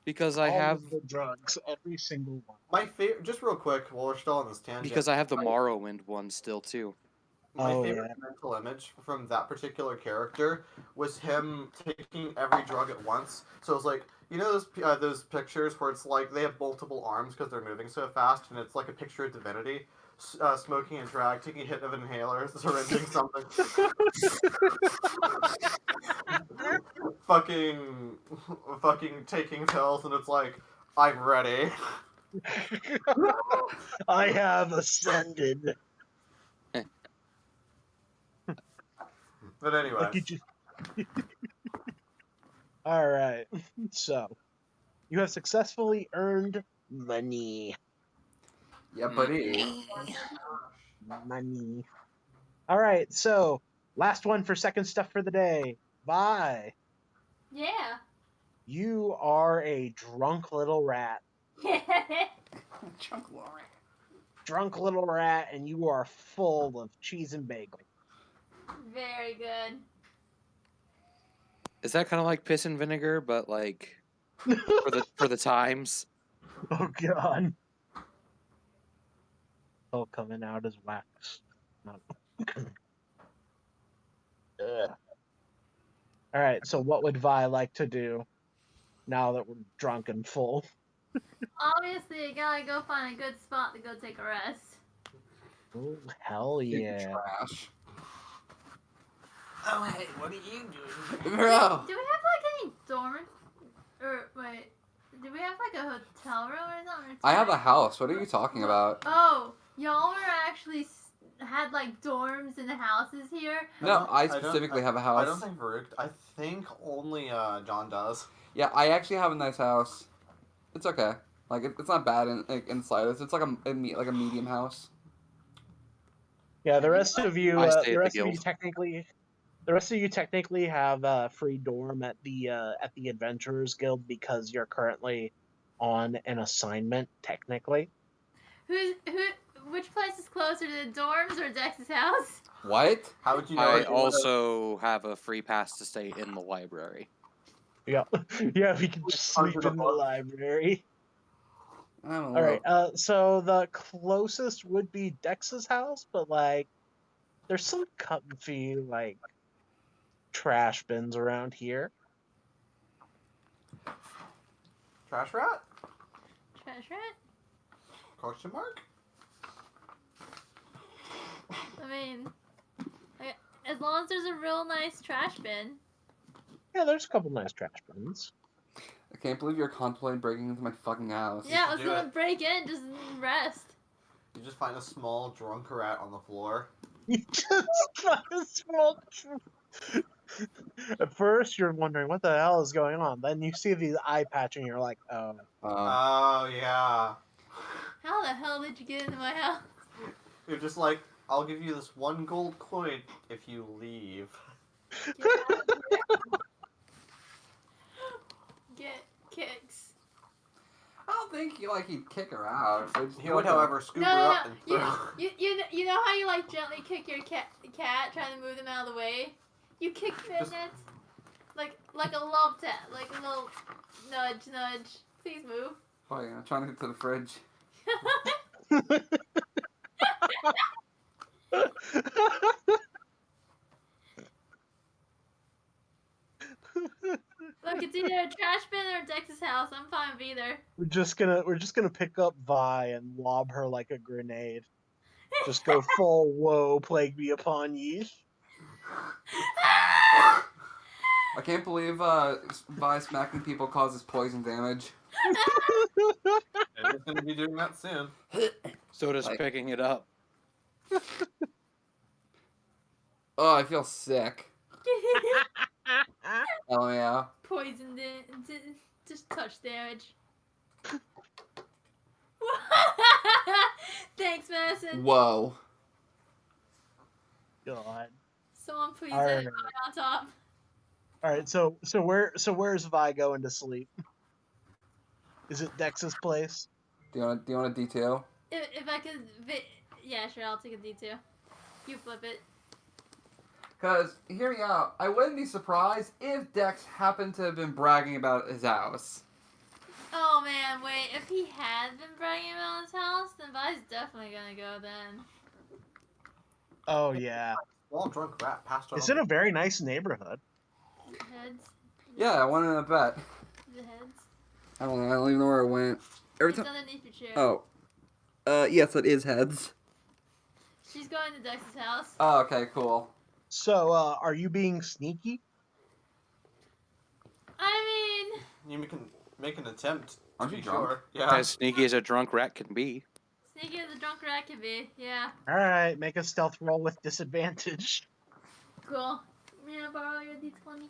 because I All have of the drugs, every single one. My favorite, just real quick, while we're still on this tangent. because I have the Morrowind one still too. My Oh, favorite yeah. mental image from that particular character was him taking every drug at once. So it's like, you know those pictures where it's like they have multiple arms because they're moving so fast, and it's like a picture of divinity, smoking a drag, taking a hit of an inhaler, syringing something, fucking, fucking taking pills, and it's like, I'm ready. I have ascended. But anyway, Look at you. All right. So, you have successfully earned money. Yeah, buddy. Money. All right. So, last one for second stuff for the day. Bye. Yeah. You are a drunk little rat. Chunk Lori. Drunk little rat, and you are full of cheese and bagel. Very good. Is that kind of like piss and vinegar, but like for the times? Oh god. All coming out as wax. Ugh. All right, so what would Vi like to do now that we're drunk and full? Obviously, you gotta go find a good spot to go take a rest. Oh, hell yeah. Trash. oh hey, what are you doing? Bro. Do we have like any dorm? Or wait, do we have like a hotel room or something? I have a house. What are you talking about? Oh, y'all were actually had like dorms and houses here. No, I specifically have a house. I don't think Varuk. I think only John does. Yeah, I actually have a nice house. It's okay. Like it's not bad inside. It's like a medium house. Yeah, the rest of you, I stay the at rest the of you guild. technically have free dorm at the Adventurers Guild because you're currently on an assignment. Technically, Which place is closer to the dorms or Dex's house? What? How would you know? I if you also have a free pass to stay in the library. yeah, yeah, we can just sleep in the library. I don't know. All right, so the closest would be Dex's house, but like, there's some comfy like trash bins around here. Trash rat? Trash rat? Question mark? I mean, as long as there's a real nice trash bin. Yeah, there's a couple nice trash bins. I can't believe you're contemplating breaking into my fucking house. Yeah, I was do gonna it. break in, just rest. You just find a small drunk rat on the floor. You just find a small. At first, you're wondering what the hell is going on. Then you see the eye patch, and you're like, "Oh, Oh yeah. How the hell did you get into my house? You're just like, I'll give you this 1 gold coin if you leave. Get out of here. Get kicks. I don't think he'd kick her out. He would, however, scoop No, her no, up no. and throw. You know how you like gently kick your cat trying to move them out of the way? You kick Just- Fitness like a love tap, like a little nudge. Please move. Oh yeah, trying to get to the fridge. Look, it's either a trash bin or Dex's house. I'm fine with either. we're just gonna pick up Vi and lob her like a grenade. Just go full woe, plague be upon ye. I can't believe by smacking people causes poison damage. And he's going to be doing that soon. So does Like- picking it up. Oh, I feel sick. Oh yeah. Poisoned it. Just touch damage. Thanks, Madison. Whoa. God. Someone please All edit right. on top. All right, so where's Vi going to sleep? Is it Dex's place? Do you want a detail? If I could, yeah, sure. I'll take a D2. You flip it. Cause hear me out. I wouldn't be surprised if Dex happened to have been bragging about his house. Oh man, wait. If he had been bragging about his house, then Vi's definitely gonna go then. Oh yeah, Small drunk rat passed out it's on in a very nice neighborhood. Heads. Yeah, I won in a bet. The heads. I don't know. I don't even know where it went. Every It's time. underneath your chair. Oh. Yes, it is heads. She's going to Dex's house. Oh, okay, cool. So, are you being sneaky? I mean, You can make an attempt. To Aren't you be drunk? sure. Yeah. As sneaky as a drunk rat can be. sneaky as a drunk rat can be. Yeah. All right, make a stealth roll with disadvantage. Cool. May I borrow your D20?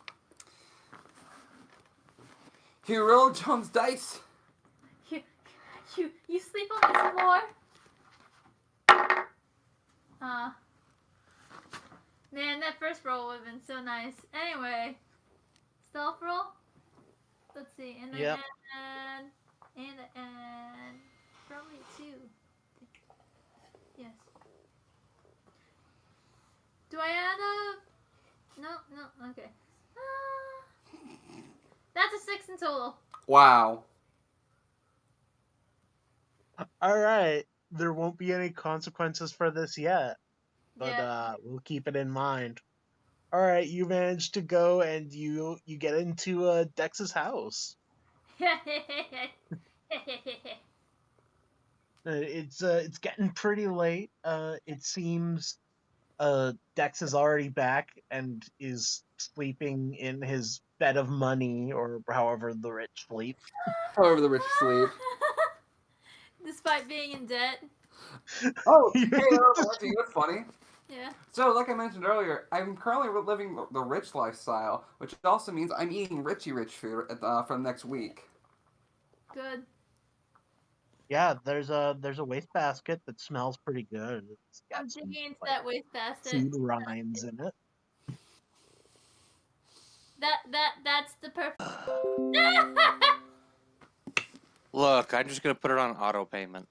You roll John's dice. You sleep on this floor? Man, that first roll would have been so nice. Anyway, stealth roll? Let's see. And Yep. and probably 2. Yes. Do I add a... No, okay. That's a 6 in total. Wow. All right, there won't be any consequences for this yet, but Yeah. we'll keep it in mind. All right, you managed to go and you get into Dex's house. It's getting pretty late. It seems Dex is already back and is sleeping in his bed of money, or however the rich sleep. However the rich sleep. Despite being in debt. Oh, hey, that's funny. Yeah. So, like I mentioned earlier, I'm currently living the rich lifestyle, which also means I'm eating rich food for next week. Good. Yeah, there's a wastebasket that smells pretty good. It's got I'm some digging into like, that wastebasket. food rinds in it. That's the perfect. Look, I'm just gonna put it on auto payment.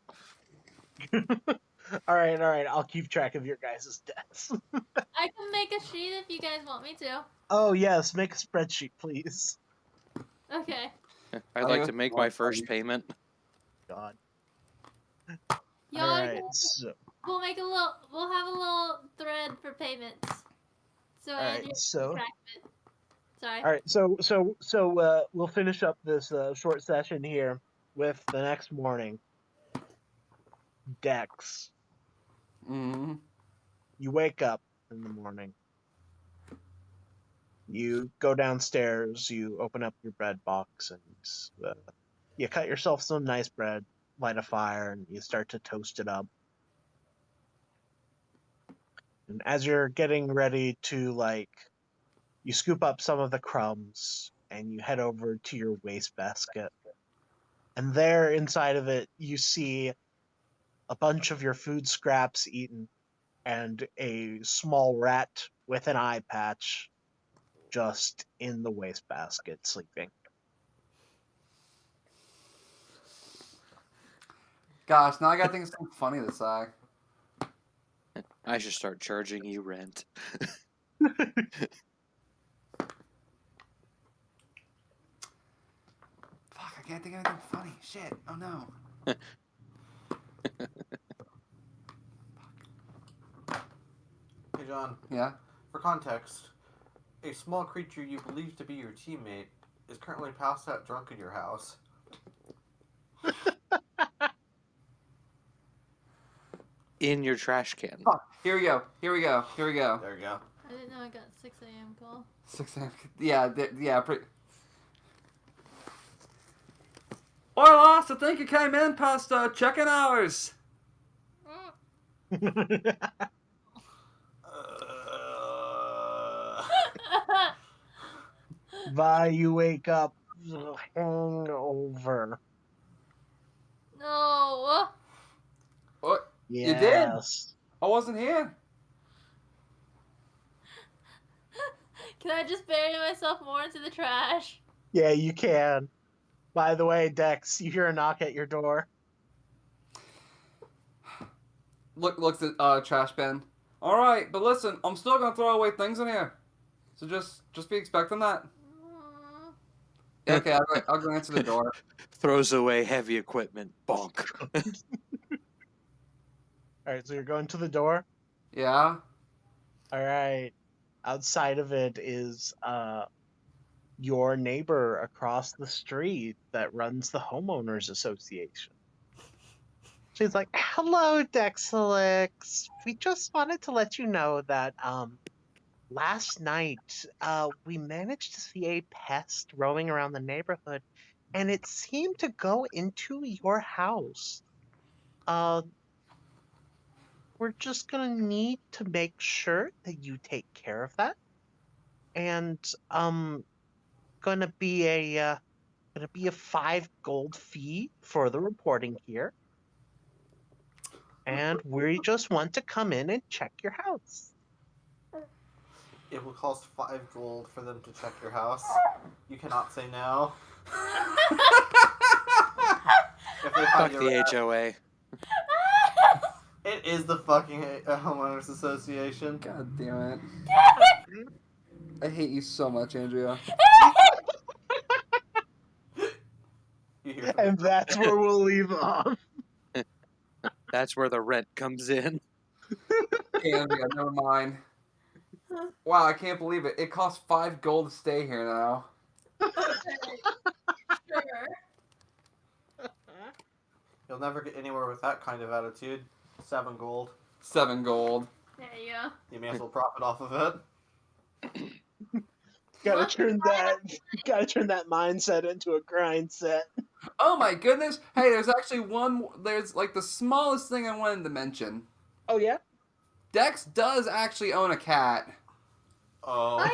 All right. I'll keep track of your guys' debts. I can make a sheet if you guys want me to. Oh yes, make a spreadsheet, please. Okay. I'd like to make my first payment. God. Y'all, All right. So, we'll have a little thread for payments. So all Andrew right. can So. track it. Sorry. All right, so we'll finish up this short session here with the next morning. Dex, Mm-hmm. you wake up in the morning. You go downstairs. You open up your bread box and you cut yourself some nice bread, light a fire, and you start to toast it up. And as you're getting ready to you scoop up some of the crumbs and you head over to your wastebasket. And there inside of it, you see a bunch of your food scraps eaten and a small rat with an eye patch just in the wastebasket sleeping. Gosh, now I gotta think of something funny to say. I should start charging you rent. Fuck, I can't think of anything funny. Shit. Oh no. Hey, John. Yeah? For context, a small creature you believe to be your teammate is currently passed out drunk in your house. In your trash can. Fuck. Here we go. There you go. I didn't know I got 6 a.m. call. 6 a.m. Yeah, pretty. Well, I think you came in past check-in hours. Vi, you wake up hangover. No. What? Yes. You did? I wasn't here. Can I just bury myself more into the trash? Yeah, you can. By the way, Dex, you hear a knock at your door. Looks at trash bin. All right, but listen, I'm still gonna throw away things in here, so just be expecting that. Yeah, okay, I'll go answer the door. Throws away heavy equipment. Bonk. All right, so you're going to the door. Yeah. All right. Outside of it is your neighbor across the street that runs the homeowners association. She's like, "Hello, Dexelix. We just wanted to let you know that last night we managed to see a pest roaming around the neighborhood, and it seemed to go into your house. Uh, we're just gonna need to make sure that you take care of that, and gonna be a 5 gold fee for the reporting here, and we just want to come in and check your house." It will cost 5 gold for them to check your house. You cannot say no. If they Fuck find you the rat, HOA. it is the fucking homeowners association. God damn it. I hate you so much, Andrea. You hear from And that's where we'll leave off. That's where the rent comes in. Okay, Andrea, never mind. Wow, I can't believe it. It costs 5 gold to stay here now. Sure. You'll never get anywhere with that kind of attitude. 7 gold. 7 gold. There you go. You may as well profit off of it. Gotta turn that mindset into a grind set. Oh my goodness. Hey, there's actually there's like the smallest thing I wanted to mention. Oh yeah? Dex does actually own a cat. Oh Oh. yeah,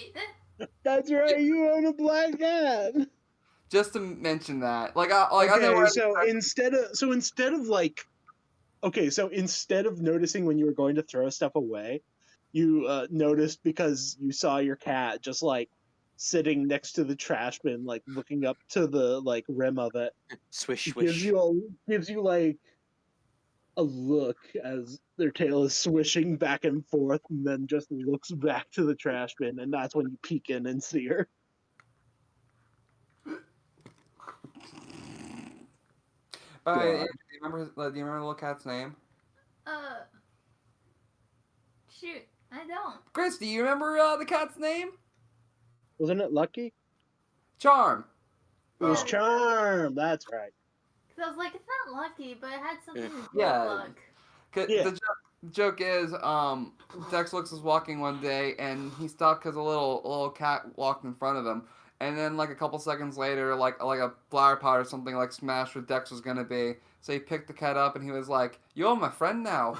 that's right. That's right, you own a black cat. Just to mention that. I Okay, know so instead of noticing when you were going to throw stuff away, you noticed because you saw your cat just like sitting next to the trash bin, like looking up to the like rim of it. Swish, It swish. gives you like a look as their tail is swishing back and forth, and then just looks back to the trash bin, and that's when you peek in and see her. But God. do you remember the little cat's name? Shoot, I don't. Chris, do you remember the cat's name? Wasn't it Lucky? Charm. It was Oh. Charm. That's right. Cause I was like, it's not lucky, but it had something to do with Yeah. luck. Yeah. The joke is, Dexlux was walking one day and he stopped because a little cat walked in front of him, and then like a couple seconds later, like a flower pot or something like smashed where Dex was gonna be. So he picked the cat up and he was like, "You're my friend now."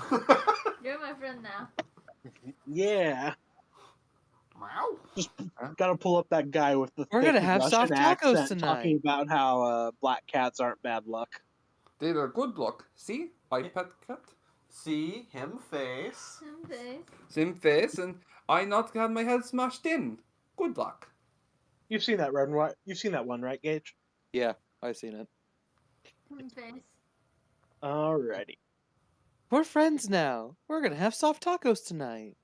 You're my friend now. Yeah. Meow. Just gotta pull up that guy with the We're thick gonna have Russian soft tacos accent tonight. talking about how black cats aren't bad luck. They're good luck. See? White pet cat. See him face. Someday. Same face, and I not had my head smashed in. Good luck. You've seen that one, right? You've seen that one, right, Gage? Yeah, I've seen it. Face. Alrighty. We're friends now. We're gonna have soft tacos tonight.